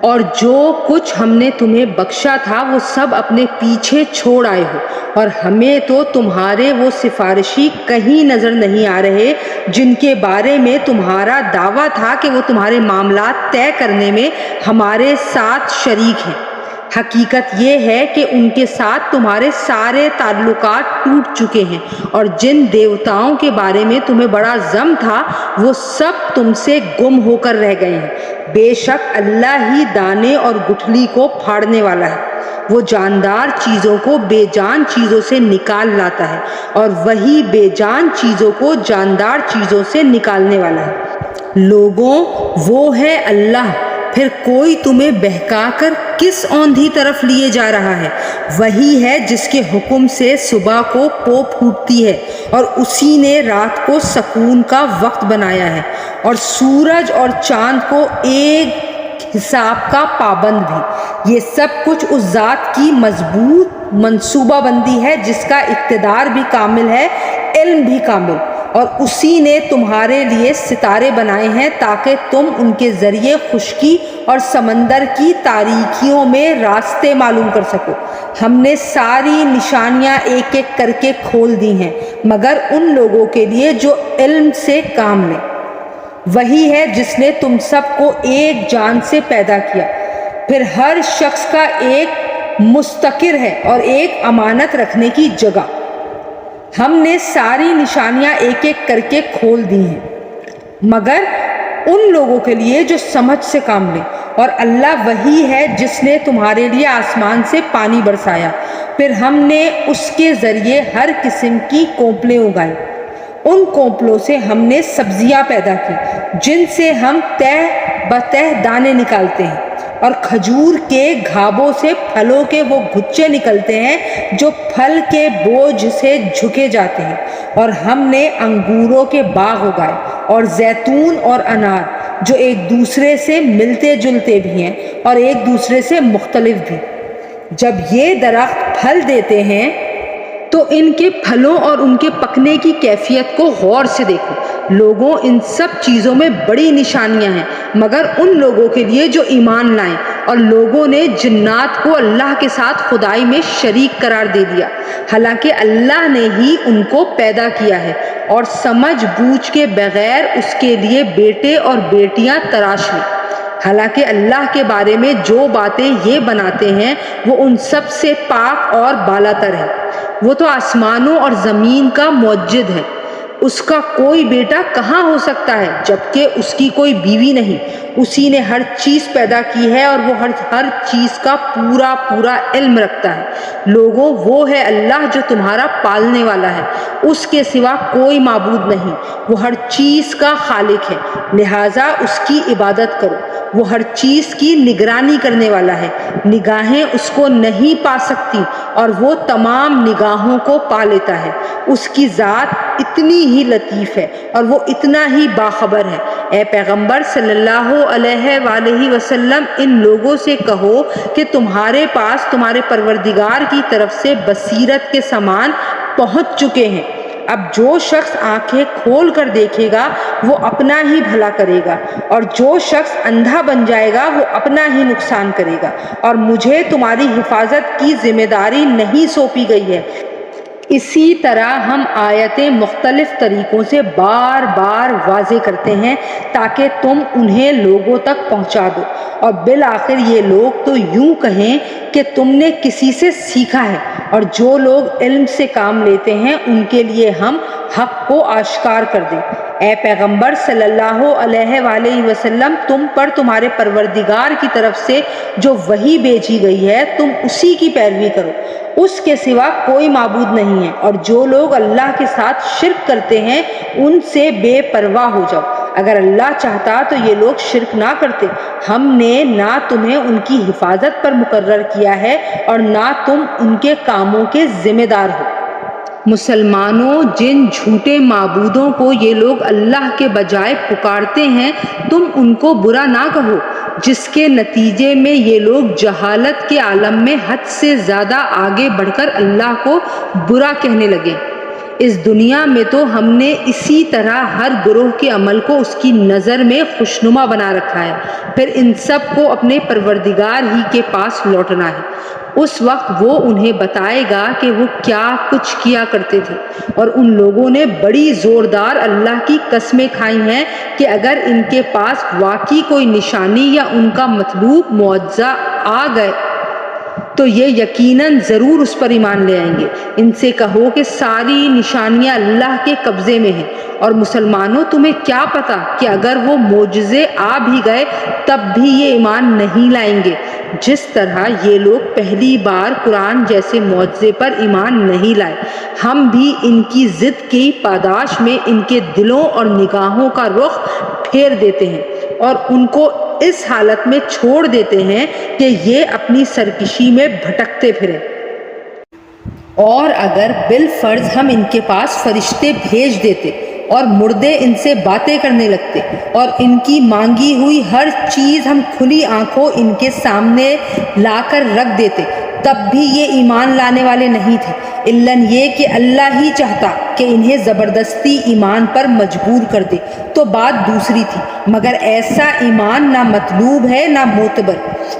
[SPEAKER 1] اور جو کچھ ہم نے تمہیں بخشا تھا وہ سب اپنے پیچھے چھوڑ آئے ہو، اور ہمیں تو تمہارے وہ سفارشی کہیں نظر نہیں آ رہے جن کے بارے میں تمہارا دعویٰ تھا کہ وہ تمہارے معاملات طے کرنے میں ہمارے ساتھ شریک ہیں۔ حقیقت یہ ہے کہ ان کے ساتھ تمہارے سارے تعلقات ٹوٹ چکے ہیں، اور جن دیوتاؤں کے بارے میں تمہیں بڑا ظن تھا وہ سب تم سے گم ہو کر رہ گئے ہیں۔ بے شک اللہ ہی دانے اور گٹھلی کو پھاڑنے والا ہے، وہ جاندار چیزوں کو بے جان چیزوں سے نکال لاتا ہے، اور وہی بے جان چیزوں کو جاندار چیزوں سے نکالنے والا ہے۔ لوگوں، وہ ہے اللہ، پھر کوئی تمہیں بہکا کر کس اوندھی طرف لیے جا رہا ہے؟ وہی ہے جس کے حکم سے صبح کو پو پھوٹتی ہے، اور اسی نے رات کو سکون کا وقت بنایا ہے، اور سورج اور چاند کو ایک حساب کا پابند بھی۔ یہ سب کچھ اس ذات کی مضبوط منصوبہ بندی ہے جس کا اقتدار بھی کامل ہے، علم بھی کامل، اور اسی نے تمہارے لیے ستارے بنائے ہیں تاکہ تم ان کے ذریعے خشکی اور سمندر کی تاریکیوں میں راستے معلوم کر سکو۔ ہم نے ساری نشانیاں ایک ایک کر کے کھول دی ہیں مگر ان لوگوں کے لیے جو علم سے کام لیں۔ وہی ہے جس نے تم سب کو ایک جان سے پیدا کیا، پھر ہر شخص کا ایک مستقر ہے اور ایک امانت رکھنے کی جگہ۔ ہم نے ساری نشانیاں ایک ایک کر کے کھول دی ہیں مگر ان لوگوں کے لیے جو سمجھ سے کام لیں۔ اور اللہ وہی ہے جس نے تمہارے لیے آسمان سے پانی برسایا، پھر ہم نے اس کے ذریعے ہر قسم کی کونپلیں اگائیں۔ ان کونپلوں سے ہم نے سبزیاں پیدا کی جن سے ہم تہ بتہ دانے نکالتے ہیں، اور کھجور کے گھابوں سے پھلوں کے وہ گچھے نکلتے ہیں جو پھل کے بوجھ سے جھکے جاتے ہیں۔ اور ہم نے انگوروں کے باغ اگائے اور زیتون اور انار جو ایک دوسرے سے ملتے جلتے بھی ہیں اور ایک دوسرے سے مختلف بھی۔ جب یہ درخت پھل دیتے ہیں تو ان کے پھلوں اور ان کے پکنے کی کیفیت کو غور سے دیکھو۔ لوگوں، ان سب چیزوں میں بڑی نشانیاں ہیں مگر ان لوگوں کے لیے جو ایمان لائیں۔ اور لوگوں نے جنات کو اللہ کے ساتھ خدائی میں شریک قرار دے دیا، حالانکہ اللہ نے ہی ان کو پیدا کیا ہے، اور سمجھ بوجھ کے بغیر اس کے لیے بیٹے اور بیٹیاں تراش لیں۔ حالانکہ اللہ کے بارے میں جو باتیں یہ بناتے ہیں وہ ان سب سے پاک اور بالاتر ہے۔ وہ تو آسمانوں اور زمین کا موجد ہے، اس کا کوئی بیٹا کہاں ہو سکتا ہے جبکہ اس کی کوئی بیوی نہیں۔ اسی نے ہر چیز پیدا کی ہے اور وہ ہر چیز کا پورا پورا علم رکھتا ہے۔ لوگوں، وہ ہے اللہ جو تمہارا پالنے والا ہے، اس کے سوا کوئی معبود نہیں، وہ ہر چیز کا خالق ہے، لہٰذا اس کی عبادت کرو۔ وہ ہر چیز کی نگرانی کرنے والا ہے، نگاہیں اس کو نہیں پا سکتی اور وہ تمام نگاہوں کو پا لیتا ہے۔ اس کی ذات اتنی ہی لطیف ہے اور وہ اتنا ہی باخبر ہے۔ اے پیغمبر صلی اللہ علیہ وآلہ وسلم، ان لوگوں سے کہو کہ تمہارے پاس تمہارے پروردگار کی طرف سے بصیرت کے سامان پہنچ چکے ہیں۔ اب جو شخص آنکھیں کھول کر دیکھے گا وہ اپنا ہی بھلا کرے گا، اور جو شخص اندھا بن جائے گا وہ اپنا ہی نقصان کرے گا، اور مجھے تمہاری حفاظت کی ذمہ داری نہیں سونپی گئی ہے۔ اسی طرح ہم آیتیں مختلف طریقوں سے بار بار واضح کرتے ہیں تاکہ تم انہیں لوگوں تک پہنچا دو، اور بالآخر یہ لوگ تو یوں کہیں کہ تم نے کسی سے سیکھا ہے، اور جو لوگ علم سے کام لیتے ہیں ان کے لیے ہم حق کو آشکار کر دیں۔ اے پیغمبر صلی اللہ علیہ وآلہ وسلم، تم پر تمہارے پروردگار کی طرف سے جو وحی بھیجی گئی ہے تم اسی کی پیروی کرو، اس کے سوا کوئی معبود نہیں ہے، اور جو لوگ اللہ کے ساتھ شرک کرتے ہیں ان سے بے پرواہ ہو جاؤ۔ اگر اللہ چاہتا تو یہ لوگ شرک نہ کرتے۔ ہم نے نہ تمہیں ان کی حفاظت پر مقرر کیا ہے اور نہ تم ان کے کاموں کے ذمہ دار ہو۔ مسلمانوں، جن جھوٹے معبودوں کو یہ لوگ اللہ کے بجائے پکارتے ہیں تم ان کو برا نہ کہو، جس کے نتیجے میں یہ لوگ جہالت کے عالم میں حد سے زیادہ آگے بڑھ کر اللہ کو برا کہنے لگے۔ اس دنیا میں تو ہم نے اسی طرح ہر گروہ کے عمل کو اس کی نظر میں خوشنما بنا رکھا ہے، پھر ان سب کو اپنے پروردگار ہی کے پاس لوٹنا ہے۔ اس وقت وہ انہیں بتائے گا کہ وہ کیا کچھ کیا کرتے تھے، اور ان لوگوں نے بڑی زوردار اللہ کی قسمیں کھائی ہیں کہ اگر ان کے پاس واقعی کوئی نشانی یا ان کا مطلوب معجزہ آ گئے تو یہ یقیناً ضرور اس پر ایمان لے آئیں گے۔ ان سے کہو کہ ساری نشانیاں اللہ کے قبضے میں ہیں، اور مسلمانوں تمہیں کیا پتا کہ اگر وہ معجزے آ بھی گئے تب بھی یہ ایمان نہیں لائیں گے، جس طرح یہ لوگ پہلی بار قرآن جیسے معجزے پر ایمان نہیں لائے۔ ہم بھی ان کی ضد کی پاداش میں ان کے دلوں اور نگاہوں کا رخ پھیر دیتے ہیں اور ان کو اس حالت میں چھوڑ دیتے ہیں کہ یہ اپنی سرکشی میں بھٹکتے پھریں۔ اور اگر بالفرض ہم ان کے پاس فرشتے بھیج دیتے اور مردے ان سے باتیں کرنے لگتے اور ان کی مانگی ہوئی ہر چیز ہم کھلی آنکھوں ان کے سامنے لا کر رکھ دیتے، تب بھی یہ ایمان لانے والے نہیں تھے، الاً یہ کہ اللہ ہی چاہتا کہ انہیں زبردستی ایمان پر مجبور کر دے تو بات دوسری تھی، مگر ایسا ایمان نہ مطلوب ہے نہ معتبر۔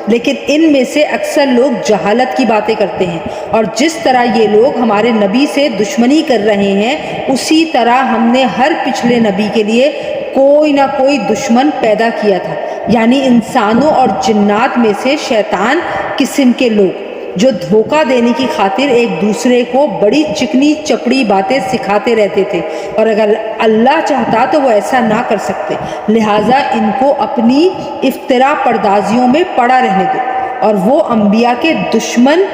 [SPEAKER 1] لیکن ان میں سے اکثر لوگ جہالت کی باتیں کرتے ہیں، اور جس طرح یہ لوگ ہمارے نبی سے دشمنی کر رہے ہیں اسی طرح ہم نے ہر پچھلے نبی کے لیے کوئی نہ کوئی دشمن پیدا کیا تھا، یعنی انسانوں اور جنات میں سے شیطان قسم کے لوگ جو دھوکہ دینے کی خاطر ایک دوسرے کو بڑی چکنی چپڑی باتیں سکھاتے رہتے تھے، اور اگر اللہ چاہتا تو وہ ایسا نہ کر سکتے، لہٰذا ان کو اپنی افترا پردازیوں میں پڑا رہنے دو۔ اور وہ انبیاء کے دشمن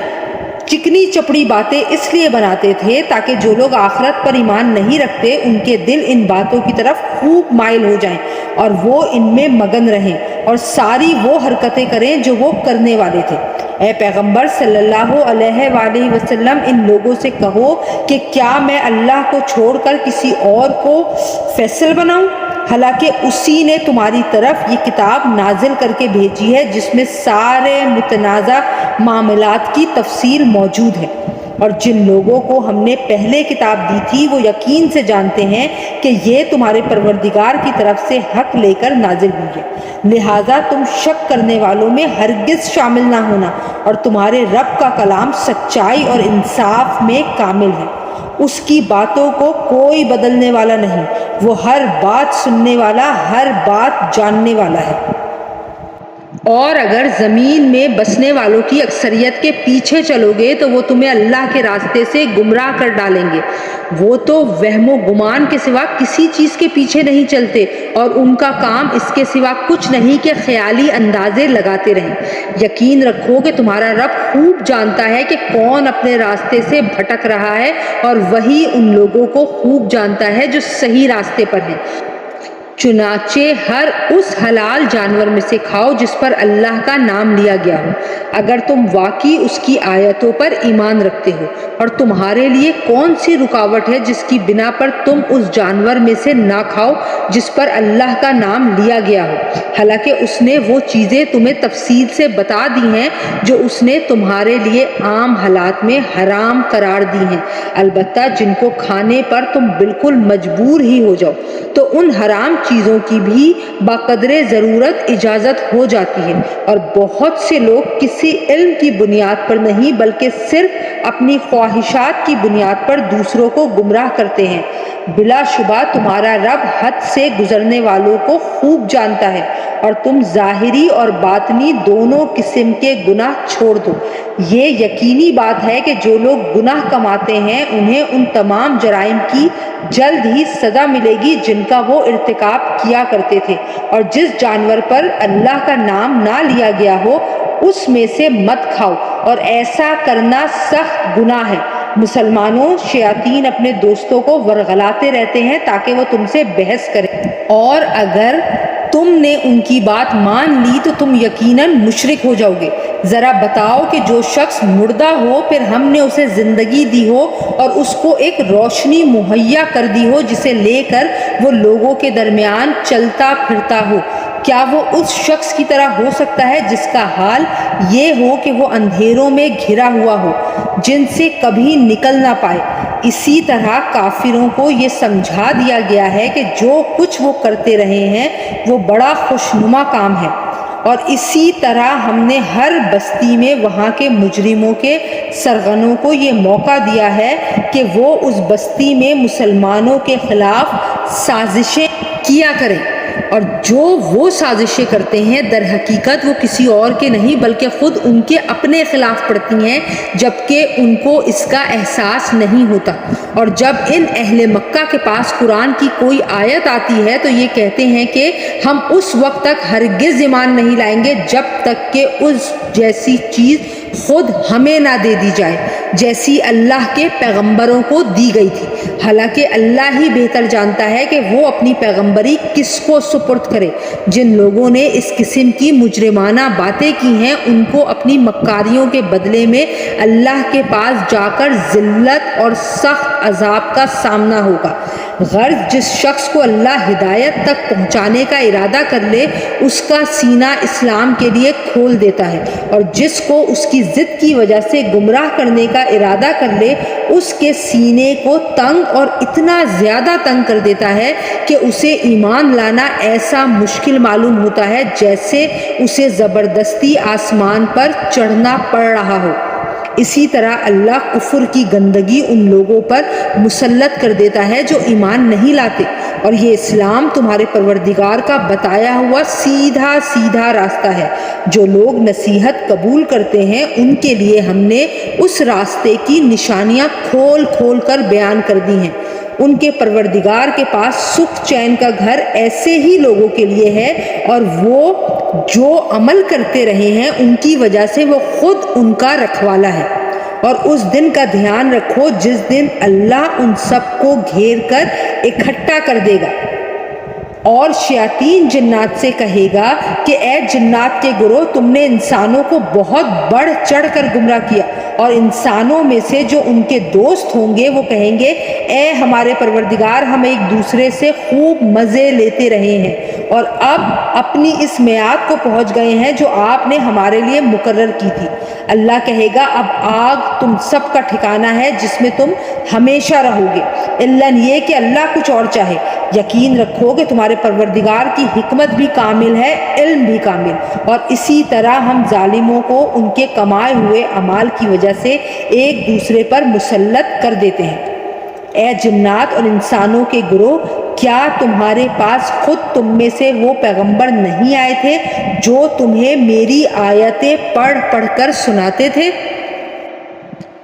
[SPEAKER 1] چکنی چپڑی باتیں اس لیے بناتے تھے تاکہ جو لوگ آخرت پر ایمان نہیں رکھتے ان کے دل ان باتوں کی طرف خوب مائل ہو جائیں اور وہ ان میں مگن رہیں اور ساری وہ حرکتیں کریں جو وہ کرنے والے تھے۔ اے پیغمبر صلی اللہ علیہ وآلہ وسلم، ان لوگوں سے کہو کہ کیا میں اللہ کو چھوڑ کر کسی اور کو فیصل بناؤں، حالانکہ اسی نے تمہاری طرف یہ کتاب نازل کر کے بھیجی ہے جس میں سارے متنازع معاملات کی تفصیل موجود ہے، اور جن لوگوں کو ہم نے پہلے کتاب دی تھی وہ یقین سے جانتے ہیں کہ یہ تمہارے پروردگار کی طرف سے حق لے کر نازل ہوئی ہے، لہٰذا تم شک کرنے والوں میں ہرگز شامل نہ ہونا، اور تمہارے رب کا کلام سچائی اور انصاف میں کامل ہے، اس کی باتوں کو کوئی بدلنے والا نہیں، وہ ہر بات سننے والا، ہر بات جاننے والا ہے۔ اور اگر زمین میں بسنے والوں کی اکثریت کے پیچھے چلو گے تو وہ تمہیں اللہ کے راستے سے گمراہ کر ڈالیں گے، وہ تو وہم و گمان کے سوا کسی چیز کے پیچھے نہیں چلتے اور ان کا کام اس کے سوا کچھ نہیں کہ خیالی اندازے لگاتے رہیں۔ یقین رکھو کہ تمہارا رب خوب جانتا ہے کہ کون اپنے راستے سے بھٹک رہا ہے، اور وہی ان لوگوں کو خوب جانتا ہے جو صحیح راستے پر ہیں۔ چنانچہ ہر اس حلال جانور میں سے کھاؤ جس پر اللہ کا نام لیا گیا ہو، اگر تم واقعی اس کی آیتوں پر ایمان رکھتے ہو، اور تمہارے لیے کون سی رکاوٹ ہے جس کی بنا پر تم اس جانور میں سے نہ کھاؤ جس پر اللہ کا نام لیا گیا ہو، حالانکہ اس نے وہ چیزیں تمہیں تفصیل سے بتا دی ہیں جو اس نے تمہارے لیے عام حالات میں حرام قرار دی ہیں، البتہ جن کو کھانے پر تم بالکل مجبور ہی ہو جاؤ تو ان حرام چیزوں کی بھی بقدر ضرورت اجازت ہو جاتی ہے، اور بہت سے لوگ کسی علم کی بنیاد پر نہیں بلکہ صرف اپنی خواہشات کی بنیاد پر دوسروں کو گمراہ کرتے ہیں۔ بلا شبہ تمہارا رب حد سے گزرنے والوں کو خوب جانتا ہے، اور تم ظاہری اور باطنی دونوں قسم کے گناہ چھوڑ دو۔ یہ یقینی بات ہے کہ جو لوگ گناہ کماتے ہیں انہیں ان تمام جرائم کی جلد ہی سزا ملے گی جن کا وہ ارتکاب کیا کرتے تھے، اور جس جانور پر اللہ کا نام نہ لیا گیا ہو اس میں سے مت کھاؤ، اور ایسا کرنا سخت گناہ ہے۔ مسلمانوں، شیاطین اپنے دوستوں کو ورغلاتے رہتے ہیں تاکہ وہ تم سے بحث کریں، اور اگر تم نے ان کی بات مان لی تو تم یقیناً مشرک ہو جاؤ گے۔ ذرا بتاؤ کہ جو شخص مردہ ہو پھر ہم نے اسے زندگی دی ہو اور اس کو ایک روشنی مہیا کر دی ہو جسے لے کر وہ لوگوں کے درمیان چلتا پھرتا ہو، کیا وہ اس شخص کی طرح ہو سکتا ہے جس کا حال یہ ہو کہ وہ اندھیروں میں گھرا ہوا ہو جن سے کبھی نکل نہ پائے؟ اسی طرح کافروں کو یہ سمجھا دیا گیا ہے کہ جو کچھ وہ کرتے رہے ہیں وہ بڑا خوشنما کام ہے، اور اسی طرح ہم نے ہر بستی میں وہاں کے مجرموں کے سرغنوں کو یہ موقع دیا ہے کہ وہ اس بستی میں مسلمانوں کے خلاف سازشیں کیا کریں، اور جو وہ سازشیں کرتے ہیں در حقیقت وہ کسی اور کے نہیں بلکہ خود ان کے اپنے خلاف پڑتی ہیں، جبکہ ان کو اس کا احساس نہیں ہوتا۔ اور جب ان اہل مکہ کے پاس قرآن کی کوئی آیت آتی ہے تو یہ کہتے ہیں کہ ہم اس وقت تک ہرگز ایمان نہیں لائیں گے جب تک کہ اس جیسی چیز خود ہمیں نہ دے دی جائے جیسی اللہ کے پیغمبروں کو دی گئی تھی، حالانکہ اللہ ہی بہتر جانتا ہے کہ وہ اپنی پیغمبری کس کو سپرد کرے۔ جن لوگوں نے اس قسم کی مجرمانہ باتیں کی ہیں ان کو اپنی مکاریوں کے بدلے میں اللہ کے پاس جا کر ذلت اور سخت عذاب کا سامنا ہوگا۔ غرض جس شخص کو اللہ ہدایت تک پہنچانے کا ارادہ کر لے اس کا سینہ اسلام کے لیے کھول دیتا ہے، اور جس کو اس کی ضد کی وجہ سے گمراہ کرنے کا ارادہ کر لے اس کے سینے کو تنگ اور اتنا زیادہ تنگ کر دیتا ہے کہ اسے ایمان لانا ایسا مشکل معلوم ہوتا ہے جیسے اسے زبردستی آسمان پر چڑھنا پڑ رہا ہو۔ اسی طرح اللہ کفر کی گندگی ان لوگوں پر مسلط کر دیتا ہے جو ایمان نہیں لاتے، اور یہ اسلام تمہارے پروردگار کا بتایا ہوا سیدھا سیدھا راستہ ہے۔ جو لوگ نصیحت قبول کرتے ہیں ان کے لیے ہم نے اس راستے کی نشانیاں کھول کھول کر بیان کر دی ہیں۔ ان کے پروردگار کے پاس سکھ چین کا گھر ایسے ہی لوگوں کے لیے ہے، اور وہ جو عمل کرتے رہے ہیں ان کی وجہ سے وہ خود ان کا رکھوالا ہے۔ اور اس دن کا دھیان رکھو جس دن اللہ ان سب کو گھیر کر اکٹھا کر دے گا، اور شیاطین جنات سے کہے گا کہ اے جنات کے گروہ، تم نے انسانوں کو بہت بڑھ چڑھ کر گمراہ کیا، اور انسانوں میں سے جو ان کے دوست ہوں گے وہ کہیں گے اے ہمارے پروردگار، ہم ایک دوسرے سے خوب مزے لیتے رہے ہیں اور اب اپنی اس میعاد کو پہنچ گئے ہیں جو آپ نے ہمارے لیے مقرر کی تھی۔ اللہ کہے گا اب آگ تم سب کا ٹھکانہ ہے جس میں تم ہمیشہ رہو گے، الا یہ کہ اللہ کچھ اور چاہے۔ یقین رکھو کہ تمہارے پروردگار کی حکمت بھی کامل ہے، علم بھی کامل، اور اسی طرح ہم ظالموں کو ان کے کمائے ہوئے اعمال کی وجہ سے ایک دوسرے پر مسلط کر دیتے ہیں۔ اے جنات اور انسانوں کے گروہ، کیا تمہارے پاس خود تم میں سے وہ پیغمبر نہیں آئے تھے جو تمہیں میری آیتیں پڑھ پڑھ کر سناتے تھے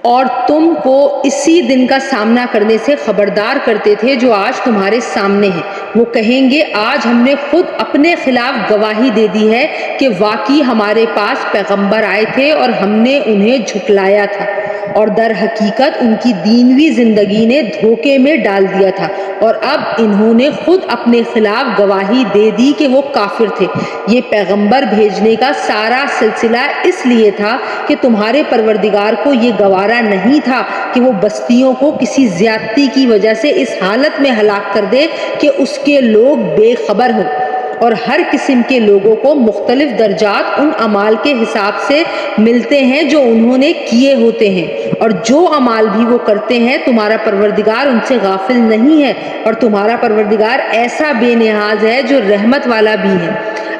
[SPEAKER 1] اور تم کو اسی دن کا سامنا کرنے سے خبردار کرتے تھے جو آج تمہارے سامنے ہے؟ وہ کہیں گے آج ہم نے خود اپنے خلاف گواہی دے دی ہے کہ واقعی ہمارے پاس پیغمبر آئے تھے اور ہم نے انہیں جھٹلایا تھا، اور در حقیقت ان کی دینوی زندگی نے دھوکے میں ڈال دیا تھا، اور اب انہوں نے خود اپنے خلاف گواہی دے دی کہ وہ کافر تھے۔ یہ پیغمبر بھیجنے کا سارا سلسلہ اس لیے تھا کہ تمہارے پروردگار کو یہ گوارا نہیں تھا کہ وہ بستیوں کو کسی زیادتی کی وجہ سے اس حالت میں ہلاک کر دے کہ اس کے لوگ بے خبر ہوں، اور ہر قسم کے لوگوں کو مختلف درجات ان اعمال کے حساب سے ملتے ہیں جو انہوں نے کیے ہوتے ہیں، اور جو اعمال بھی وہ کرتے ہیں تمہارا پروردگار ان سے غافل نہیں ہے، اور تمہارا پروردگار ایسا بے نیاز ہے جو رحمت والا بھی ہے۔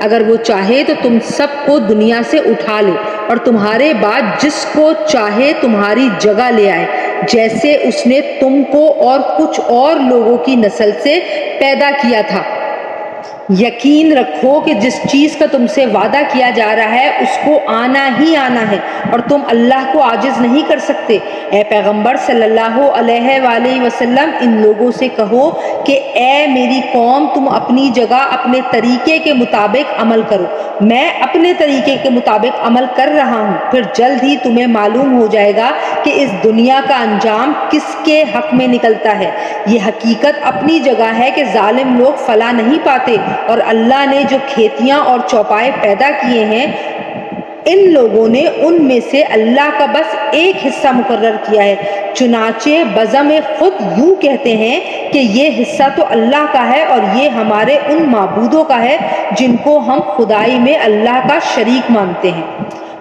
[SPEAKER 1] اگر وہ چاہے تو تم سب کو دنیا سے اٹھا لے اور تمہارے بعد جس کو چاہے تمہاری جگہ لے آئے، جیسے اس نے تم کو اور کچھ اور لوگوں کی نسل سے پیدا کیا تھا۔ یقین رکھو کہ جس چیز کا تم سے وعدہ کیا جا رہا ہے اس کو آنا ہی آنا ہے، اور تم اللہ کو عاجز نہیں کر سکتے۔ اے پیغمبر صلی اللہ علیہ وآلہ وسلم، ان لوگوں سے کہو کہ اے میری قوم، تم اپنی جگہ اپنے طریقے کے مطابق عمل کرو، میں اپنے طریقے کے مطابق عمل کر رہا ہوں، پھر جلد ہی تمہیں معلوم ہو جائے گا کہ اس دنیا کا انجام کس کے حق میں نکلتا ہے۔ یہ حقیقت اپنی جگہ ہے کہ ظالم لوگ فلاح نہیں پاتے، اور اللہ نے جو کھیتیاں اور چوپائے پیدا کیے ہیں ان لوگوں نے ان میں سے اللہ کا بس ایک حصہ مقرر کیا ہے، چنانچہ بزم خود یوں کہتے ہیں کہ یہ حصہ تو اللہ کا ہے اور یہ ہمارے ان معبودوں کا ہے جن کو ہم خدائی میں اللہ کا شریک مانتے ہیں،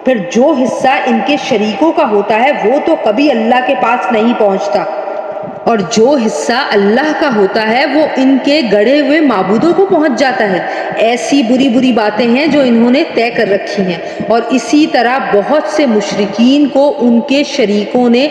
[SPEAKER 1] پھر جو حصہ ان کے شریکوں کا ہوتا ہے وہ تو کبھی اللہ کے پاس نہیں پہنچتا۔ اور جو حصہ اللہ کا ہوتا ہے وہ ان کے گڑھے ہوئے معبودوں کو پہنچ جاتا ہے۔ ایسی بری بری باتیں ہیں جو انہوں نے طے کر رکھی ہیں، اور اسی طرح بہت سے مشرکین کو ان کے شریکوں نے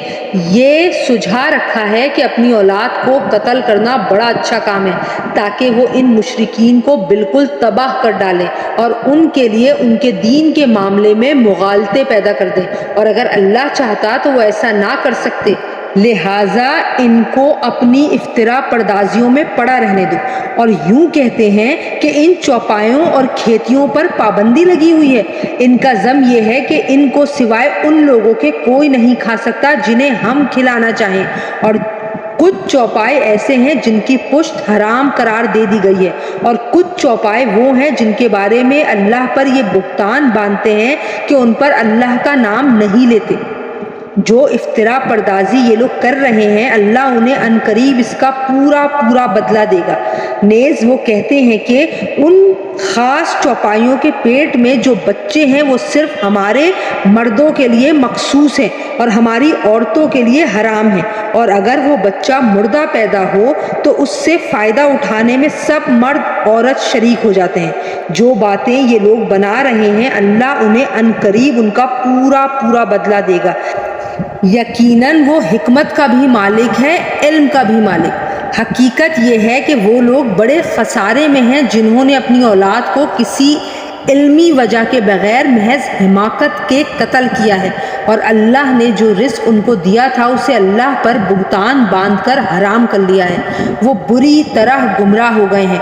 [SPEAKER 1] یہ سجھا رکھا ہے کہ اپنی اولاد کو قتل کرنا بڑا اچھا کام ہے، تاکہ وہ ان مشرکین کو بالکل تباہ کر ڈالیں اور ان کے لیے ان کے دین کے معاملے میں مغالطے پیدا کر دیں، اور اگر اللہ چاہتا تو وہ ایسا نہ کر سکتے۔ لہٰذا ان کو اپنی افترا پردازیوں میں پڑا رہنے دو، اور یوں کہتے ہیں کہ ان چوپایوں اور کھیتیوں پر پابندی لگی ہوئی ہے۔ ان کا ضم یہ ہے کہ ان کو سوائے ان لوگوں کے کوئی نہیں کھا سکتا جنہیں ہم کھلانا چاہیں، اور کچھ چوپائے ایسے ہیں جن کی پشت حرام قرار دے دی گئی ہے، اور کچھ چوپائے وہ ہیں جن کے بارے میں اللہ پر یہ بہتان باندھتے ہیں کہ ان پر اللہ کا نام نہیں لیتے۔ جو افطرا پردازی یہ لوگ کر رہے ہیں، اللہ انہیں عنقریب اس کا پورا پورا بدلہ دے گا۔ نیز وہ کہتے ہیں کہ ان خاص چوپائیوں کے پیٹ میں جو بچے ہیں وہ صرف ہمارے مردوں کے لیے مخصوص ہیں اور ہماری عورتوں کے لیے حرام ہیں، اور اگر وہ بچہ مردہ پیدا ہو تو اس سے فائدہ اٹھانے میں سب مرد عورت شریک ہو جاتے ہیں۔ جو باتیں یہ لوگ بنا رہے ہیں اللہ انہیں عنقریب ان کا پورا پورا بدلہ دے گا۔ یقیناً وہ حکمت کا بھی مالک ہے، علم کا بھی مالک۔ حقیقت یہ ہے کہ وہ لوگ بڑے خسارے میں ہیں جنہوں نے اپنی اولاد کو کسی علمی وجہ کے بغیر محض حماقت کے قتل کیا ہے، اور اللہ نے جو رزق ان کو دیا تھا اسے اللہ پر بہتان باندھ کر حرام کر لیا ہے۔ وہ بری طرح گمراہ ہو گئے ہیں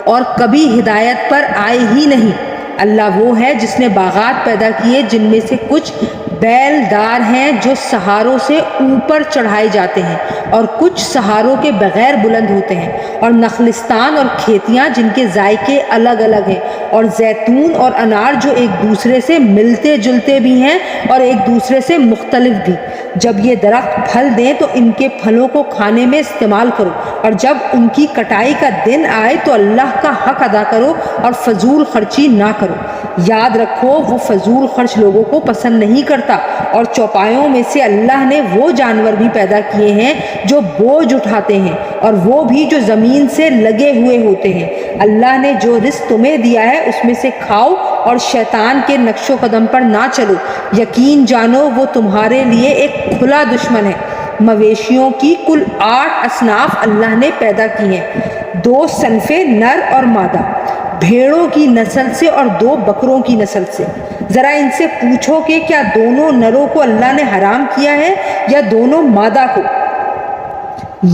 [SPEAKER 1] اور کبھی ہدایت پر آئے ہی نہیں۔ اللہ وہ ہے جس نے باغات پیدا کیے جن میں سے کچھ بیل دار ہیں جو سہاروں سے اوپر چڑھائے جاتے ہیں اور کچھ سہاروں کے بغیر بلند ہوتے ہیں، اور نخلستان اور کھیتیاں جن کے ذائقے الگ الگ ہیں، اور زیتون اور انار جو ایک دوسرے سے ملتے جلتے بھی ہیں اور ایک دوسرے سے مختلف بھی۔ جب یہ درخت پھل دیں تو ان کے پھلوں کو کھانے میں استعمال کرو، اور جب ان کی کٹائی کا دن آئے تو اللہ کا حق ادا کرو اور فضول خرچی نہ کرو۔ یاد رکھو وہ فضول خرچ لوگوں کو پسند نہیں کرتا، اور چوپایوں میں سے اللہ نے وہ جانور بھی پیدا کیے ہیں جو بوجھ اٹھاتے ہیں، اور وہ بھی جو زمین سے لگے ہوئے ہوتے ہیں۔ اللہ نے جو رزق تمہیں دیا ہے اس میں سے کھاؤ اور شیطان کے نقش و قدم پر نہ چلو، یقین جانو وہ تمہارے لیے ایک کھلا دشمن ہے۔ مویشیوں کی کل 8 اصناف اللہ نے پیدا کی ہیں، 2 صنفیں نر اور مادہ، بھیڑوں کی نسل سے اور 2 بکروں کی نسل سے۔ ذرا ان سے پوچھو کہ کیا دونوں نروں کو اللہ نے حرام کیا ہے یا دونوں مادہ کو،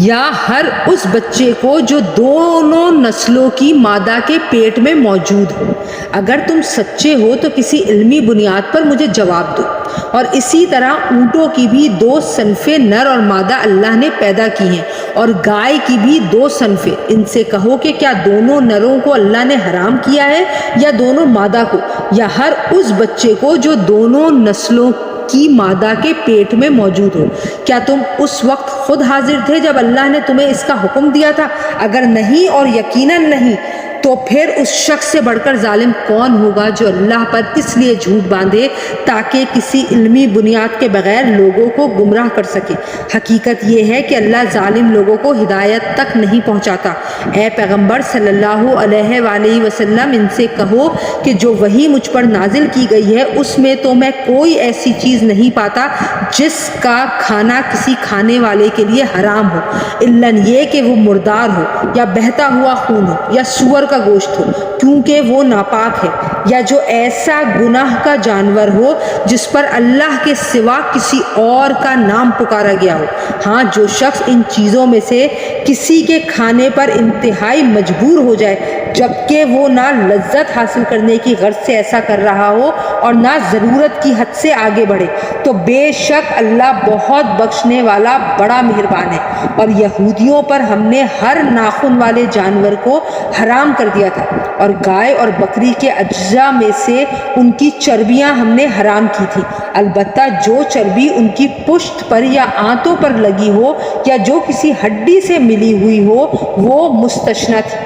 [SPEAKER 1] یا ہر اس بچے کو جو دونوں نسلوں کی مادہ کے پیٹ میں موجود ہو؟ اگر تم سچے ہو تو کسی علمی بنیاد پر مجھے جواب دو۔ اور اسی طرح اونٹوں کی بھی 2 صنفیں نر اور مادہ اللہ نے پیدا کی ہیں، اور گائے کی بھی 2 صنفیں۔ ان سے کہو کہ کیا دونوں نروں کو اللہ نے حرام کیا ہے یا دونوں مادہ کو، یا ہر اس بچے کو جو دونوں نسلوں کی مادہ کے پیٹ میں موجود ہو؟ کیا تم اس وقت خود حاضر تھے جب اللہ نے تمہیں اس کا حکم دیا تھا؟ اگر نہیں، اور یقیناً نہیں، تو پھر اس شخص سے بڑھ کر ظالم کون ہوگا جو اللہ پر اس لیے جھوٹ باندھے تاکہ کسی علمی بنیاد کے بغیر لوگوں کو گمراہ کر سکے۔ حقیقت یہ ہے کہ اللہ ظالم لوگوں کو ہدایت تک نہیں پہنچاتا۔ اے پیغمبر صلی اللہ علیہ وآلہ وسلم، ان سے کہو کہ جو وحی مجھ پر نازل کی گئی ہے اس میں تو میں کوئی ایسی چیز نہیں پاتا جس کا کھانا کسی کھانے والے کے لیے حرام ہو، الا یہ کہ وہ مردار ہو، یا بہتا ہوا خون ہو، یا سور کا گوشت ہو، کیونکہ وہ ناپاک ہے، یا جو ایسا گناہ کا جانور ہو جس پر اللہ کے سوا کسی اور کا نام پکارا گیا ہو۔ ہاں، جو شخص ان چیزوں میں سے کسی کے کھانے پر انتہائی مجبور ہو جائے جبکہ وہ نہ لذت حاصل کرنے کی غرض سے ایسا کر رہا ہو اور نہ ضرورت کی حد سے آگے بڑھے، تو بے شک اللہ بہت بخشنے والا بڑا مہربان ہے۔ اور یہودیوں پر ہم نے ہر ناخن والے جانور کو حرام کر دیا تھا، اور گائے اور بکری کے اجزاء میں سے ان کی چربیاں ہم نے حرام کی تھی، البتہ جو چربی ان کی پشت پر یا آنتوں پر لگی ہو یا جو کسی ہڈی سے ملی ہوئی ہو وہ مستثنیٰ تھی۔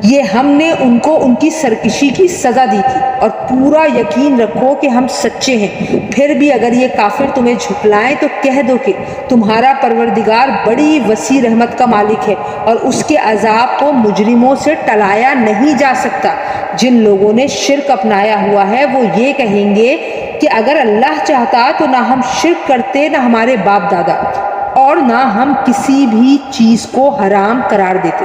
[SPEAKER 1] یہ ہم نے ان کو ان کی سرکشی کی سزا دی تھی، اور پورا یقین رکھو کہ ہم سچے ہیں۔ پھر بھی اگر یہ کافر تمہیں جھٹلائیں تو کہہ دو کہ تمہارا پروردگار بڑی وسیع رحمت کا مالک ہے، اور اس کے عذاب کو مجرموں سے ٹلایا نہیں جا سکتا۔ جن لوگوں نے شرک اپنایا ہوا ہے وہ یہ کہیں گے کہ اگر اللہ چاہتا تو نہ ہم شرک کرتے، نہ ہمارے باپ دادا، اور نہ ہم کسی بھی چیز کو حرام قرار دیتے۔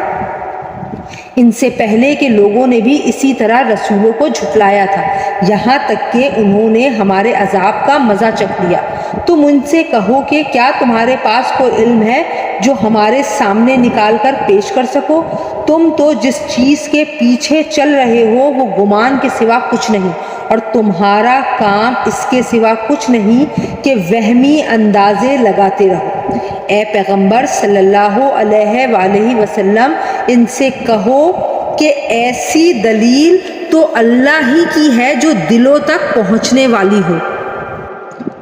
[SPEAKER 1] ان سے پہلے کے لوگوں نے بھی اسی طرح رسولوں کو جھٹلایا تھا، یہاں تک کہ انہوں نے ہمارے عذاب کا مزہ چکھ لیا۔ تم ان سے کہو کہ کیا تمہارے پاس کوئی علم ہے جو ہمارے سامنے نکال کر پیش کر سکو؟ تم تو جس چیز کے پیچھے چل رہے ہو وہ گمان کے سوا کچھ نہیں، اور تمہارا کام اس کے سوا کچھ نہیں کہ وہمی اندازے لگاتے رہو۔ اے پیغمبر صلی اللہ علیہ وآلہ وسلم، ان سے کہو کہ ایسی دلیل تو اللہ ہی کی ہے جو دلوں تک پہنچنے والی ہو۔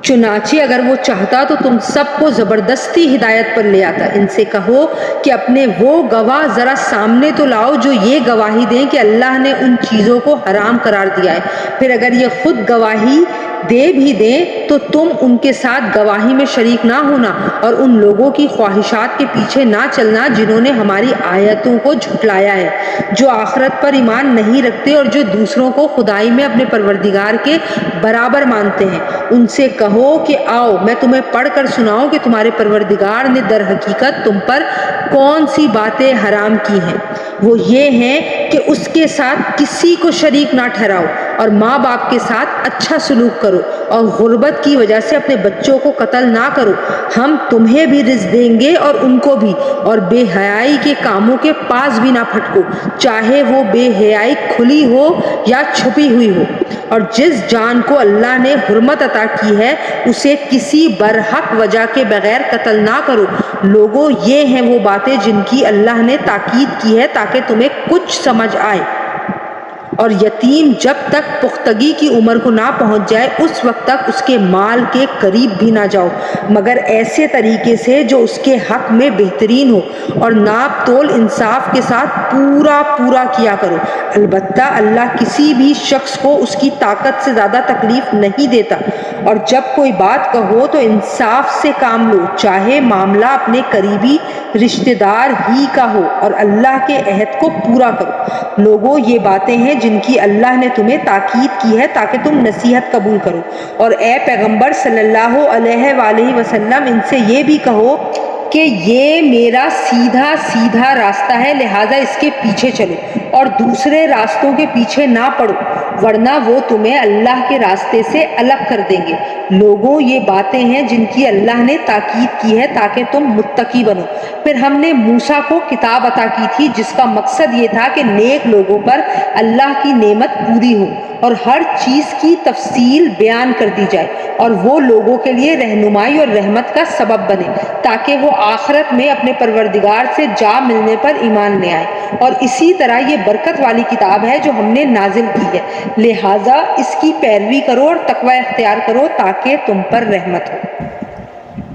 [SPEAKER 1] چنانچہ اگر وہ چاہتا تو تم سب کو زبردستی ہدایت پر لے آتا۔ ان سے کہو کہ اپنے وہ گواہ ذرا سامنے تو لاؤ جو یہ گواہی دیں کہ اللہ نے ان چیزوں کو حرام قرار دیا ہے۔ پھر اگر یہ خود گواہی دے بھی دیں تو تم ان کے ساتھ گواہی میں شریک نہ ہونا، اور ان لوگوں کی خواہشات کے پیچھے نہ چلنا جنہوں نے ہماری آیتوں کو جھٹلایا ہے، جو آخرت پر ایمان نہیں رکھتے اور جو دوسروں کو خدائی میں اپنے پروردگار کے برابر مانتے ہیں۔ ان سے کہو کہ آؤ میں تمہیں پڑھ کر سناؤں کہ تمہارے پروردگار نے در حقیقت تم پر کون سی باتیں حرام کی ہیں۔ وہ یہ ہیں کہ اس کے ساتھ کسی کو شریک نہ ٹھہراؤ، اور ماں باپ کے ساتھ اچھا سلوک کرو، اور غربت کی وجہ سے اپنے بچوں کو قتل نہ کرو۔ ہم تمہیں بھی رزق دیں گے اور ان کو بھی، اور بے حیائی کے کاموں کے پاس بھی نہ پھٹکو، چاہے وہ بے حیائی کھلی ہو یا چھپی ہوئی ہو۔ اور جس جان کو اللہ نے حرمت عطا کی ہے اسے کسی برحق وجہ کے بغیر قتل نہ کرو۔ لوگوں، یہ ہیں وہ باتیں جن کی اللہ نے تاکید کی ہے تاکہ تمہیں کچھ سمجھ آئے۔ اور یتیم جب تک پختگی کی عمر کو نہ پہنچ جائے اس وقت تک اس کے مال کے قریب بھی نہ جاؤ، مگر ایسے طریقے سے جو اس کے حق میں بہترین ہو، اور ناپ تول انصاف کے ساتھ پورا پورا کیا کرو۔ البتہ اللہ کسی بھی شخص کو اس کی طاقت سے زیادہ تکلیف نہیں دیتا۔ اور جب کوئی بات کہو تو انصاف سے کام لو، چاہے معاملہ اپنے قریبی رشتہ دار ہی کا ہو، اور اللہ کے عہد کو پورا کرو۔ لوگوں، یہ باتیں ہیں جن کی اللہ نے تمہیں تاکید کی ہے تاکہ تم نصیحت قبول کرو۔ اور اے پیغمبر صلی اللہ علیہ وآلہ وسلم، ان سے یہ بھی کہو کہ یہ میرا سیدھا سیدھا راستہ ہے، لہٰذا اس کے پیچھے چلو، اور دوسرے راستوں کے پیچھے نہ پڑو، ورنہ وہ تمہیں اللہ کے راستے سے الگ کر دیں گے۔ لوگوں، یہ باتیں ہیں جن کی اللہ نے تاکید کی ہے تاکہ تم متقی بنو۔ پھر ہم نے موسیٰ کو کتاب عطا کی تھی جس کا مقصد یہ تھا کہ نیک لوگوں پر اللہ کی نعمت پوری ہو اور ہر چیز کی تفصیل بیان کر دی جائے، اور وہ لوگوں کے لیے رہنمائی اور رحمت کا سبب بنے تاکہ وہ آخرت میں اپنے پروردگار سے جا ملنے پر ایمان لے آئیں۔ اور اسی طرح یہ برکت والی کتاب ہے جو ہم نے نازل کی ہے، لہٰذا اس کی پیروی کرو اور تقوی اختیار کرو تاکہ تم پر رحمت ہو۔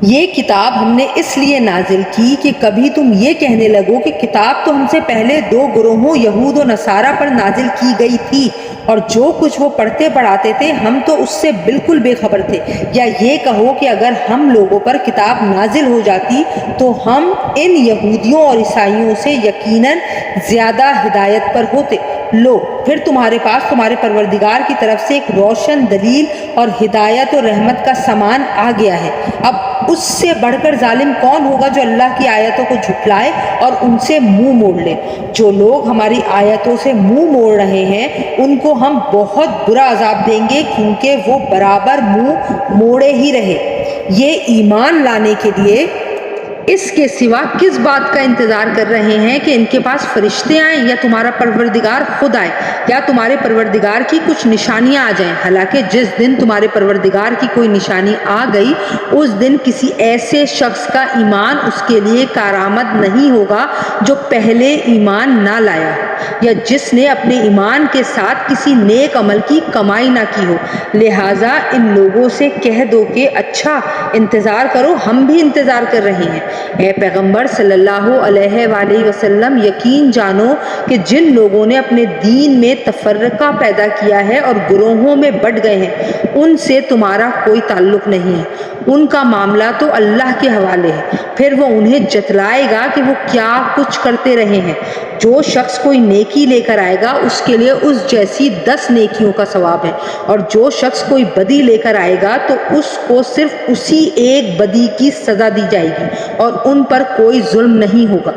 [SPEAKER 1] یہ کتاب ہم نے اس لیے نازل کی کہ کبھی تم یہ کہنے لگو کہ کتاب تو ہم سے پہلے دو گروہوں یہود و نصارہ پر نازل کی گئی تھی، اور جو کچھ وہ پڑھتے پڑھاتے تھے ہم تو اس سے بالکل بے خبر تھے۔ یا یہ کہو کہ اگر ہم لوگوں پر کتاب نازل ہو جاتی تو ہم ان یہودیوں اور عیسائیوں سے یقیناً زیادہ ہدایت پر ہوتے۔ لو، پھر تمہارے پاس تمہارے پروردگار کی طرف سے ایک روشن دلیل اور ہدایت و رحمت کا سامان آ گیا ہے۔ اب اس سے بڑھ کر ظالم کون ہوگا جو اللہ کی آیتوں کو جھٹلائے اور ان سے منہ موڑ لے؟ جو لوگ ہماری آیتوں سے منہ موڑ رہے ہیں ان کو ہم بہت برا عذاب دیں گے، کیونکہ وہ برابر منہ موڑے ہی رہے۔ یہ ایمان لانے کے لیے اس کے سوا کس بات کا انتظار کر رہے ہیں کہ ان کے پاس فرشتے آئیں، یا تمہارا پروردگار خود آئے، یا تمہارے پروردگار کی کچھ نشانیاں آ جائیں؟ حالانکہ جس دن تمہارے پروردگار کی کوئی نشانی آ گئی اس دن کسی ایسے شخص کا ایمان اس کے لیے کارآمد نہیں ہوگا جو پہلے ایمان نہ لایا۔ یا جس نے اپنے ایمان کے ساتھ کسی نیک عمل کی کمائی نہ کی ہو۔ لہٰذا ان لوگوں سے کہہ دو کہ اچھا انتظار کرو، ہم بھی انتظار کر رہے ہیں۔ اے پیغمبر صلی اللہ علیہ وآلہ وسلم، یقین جانو کہ جن لوگوں نے اپنے دین میں تفرقہ پیدا کیا ہے اور گروہوں میں بٹ گئے ہیں، ان سے تمہارا کوئی تعلق نہیں ہے، ان کا معاملہ تو اللہ کے حوالے ہے، پھر وہ انہیں جتلائے گا کہ وہ کیا کچھ کرتے رہے ہیں۔ جو شخص کوئی نیکی لے کر آئے گا اس کے لیے اس جیسی 10 نیکیوں کا ثواب ہے، اور جو شخص کوئی بدی لے کر آئے گا تو اس کو صرف اسی ایک بدی کی سزا دی جائے گی اور ان پر کوئی ظلم نہیں ہوگا۔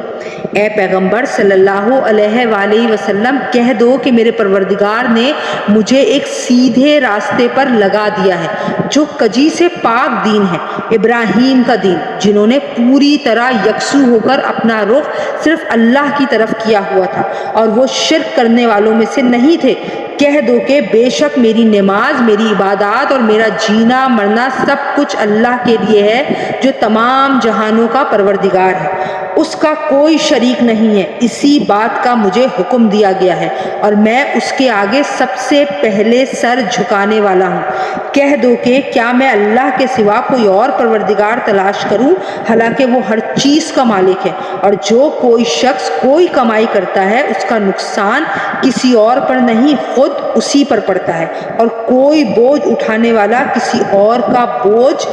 [SPEAKER 1] اے پیغمبر صلی اللہ علیہ وآلہ وسلم، کہہ دو کہ میرے پروردگار نے مجھے ایک سیدھے راستے پر لگا دیا ہے جو کجی سے پاک دین ہے، ابراہیم کا دین، جنہوں نے پوری طرح یکسو ہو کر اپنا رخ صرف اللہ کی طرف کیا ہوا تھا اور وہ شرک کرنے والوں میں سے نہیں تھے۔ کہہ دو کہ بے شک میری نماز، میری عبادات اور میرا جینا مرنا سب کچھ اللہ کے لیے ہے جو تمام جہانوں کا پروردگار ہے، اس کا کوئی شریک نہیں ہے۔ اسی بات کا مجھے حکم دیا گیا ہے اور میں اس کے آگے سب سے پہلے سر جھکانے والا ہوں۔ کہہ دو کہ کیا میں اللہ کے سوا کوئی اور پروردگار تلاش کروں، حالانکہ وہ ہر چیز کا مالک ہے، اور جو کوئی شخص کوئی کمائی کرتا ہے اس کا نقصان کسی اور پر نہیں، خود اسی پر پڑتا ہے، اور کوئی بوجھ اٹھانے والا کسی اور کا بوجھ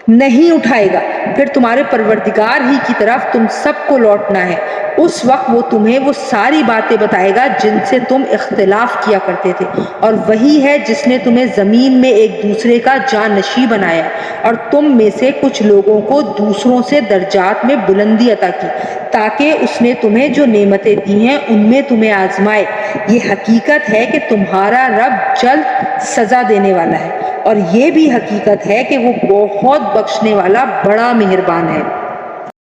[SPEAKER 1] نہیں اٹھائے گا۔ پھر تمہارے پروردگار ہی کی طرف تم سب کو لوٹنا ہے، اس وقت وہ تمہیں وہ ساری باتیں بتائے گا جن سے تم اختلاف کیا کرتے تھے، اور وہی ہے جس نے تمہیں زمین میں ایک دوسرے کا جانشین بنایا اور تم میں سے کچھ لوگوں کو دوسروں سے درجات میں بلندی عطا کی تاکہ اس نے تمہیں جو نعمتیں دی ہیں ان میں تمہیں آزمائے۔ یہ حقیقت ہے کہ تمہارا رب جلد سزا دینے والا ہے، اور یہ بھی حقیقت ہے کہ وہ بہت بخشنے والا بڑا مہربان ہے۔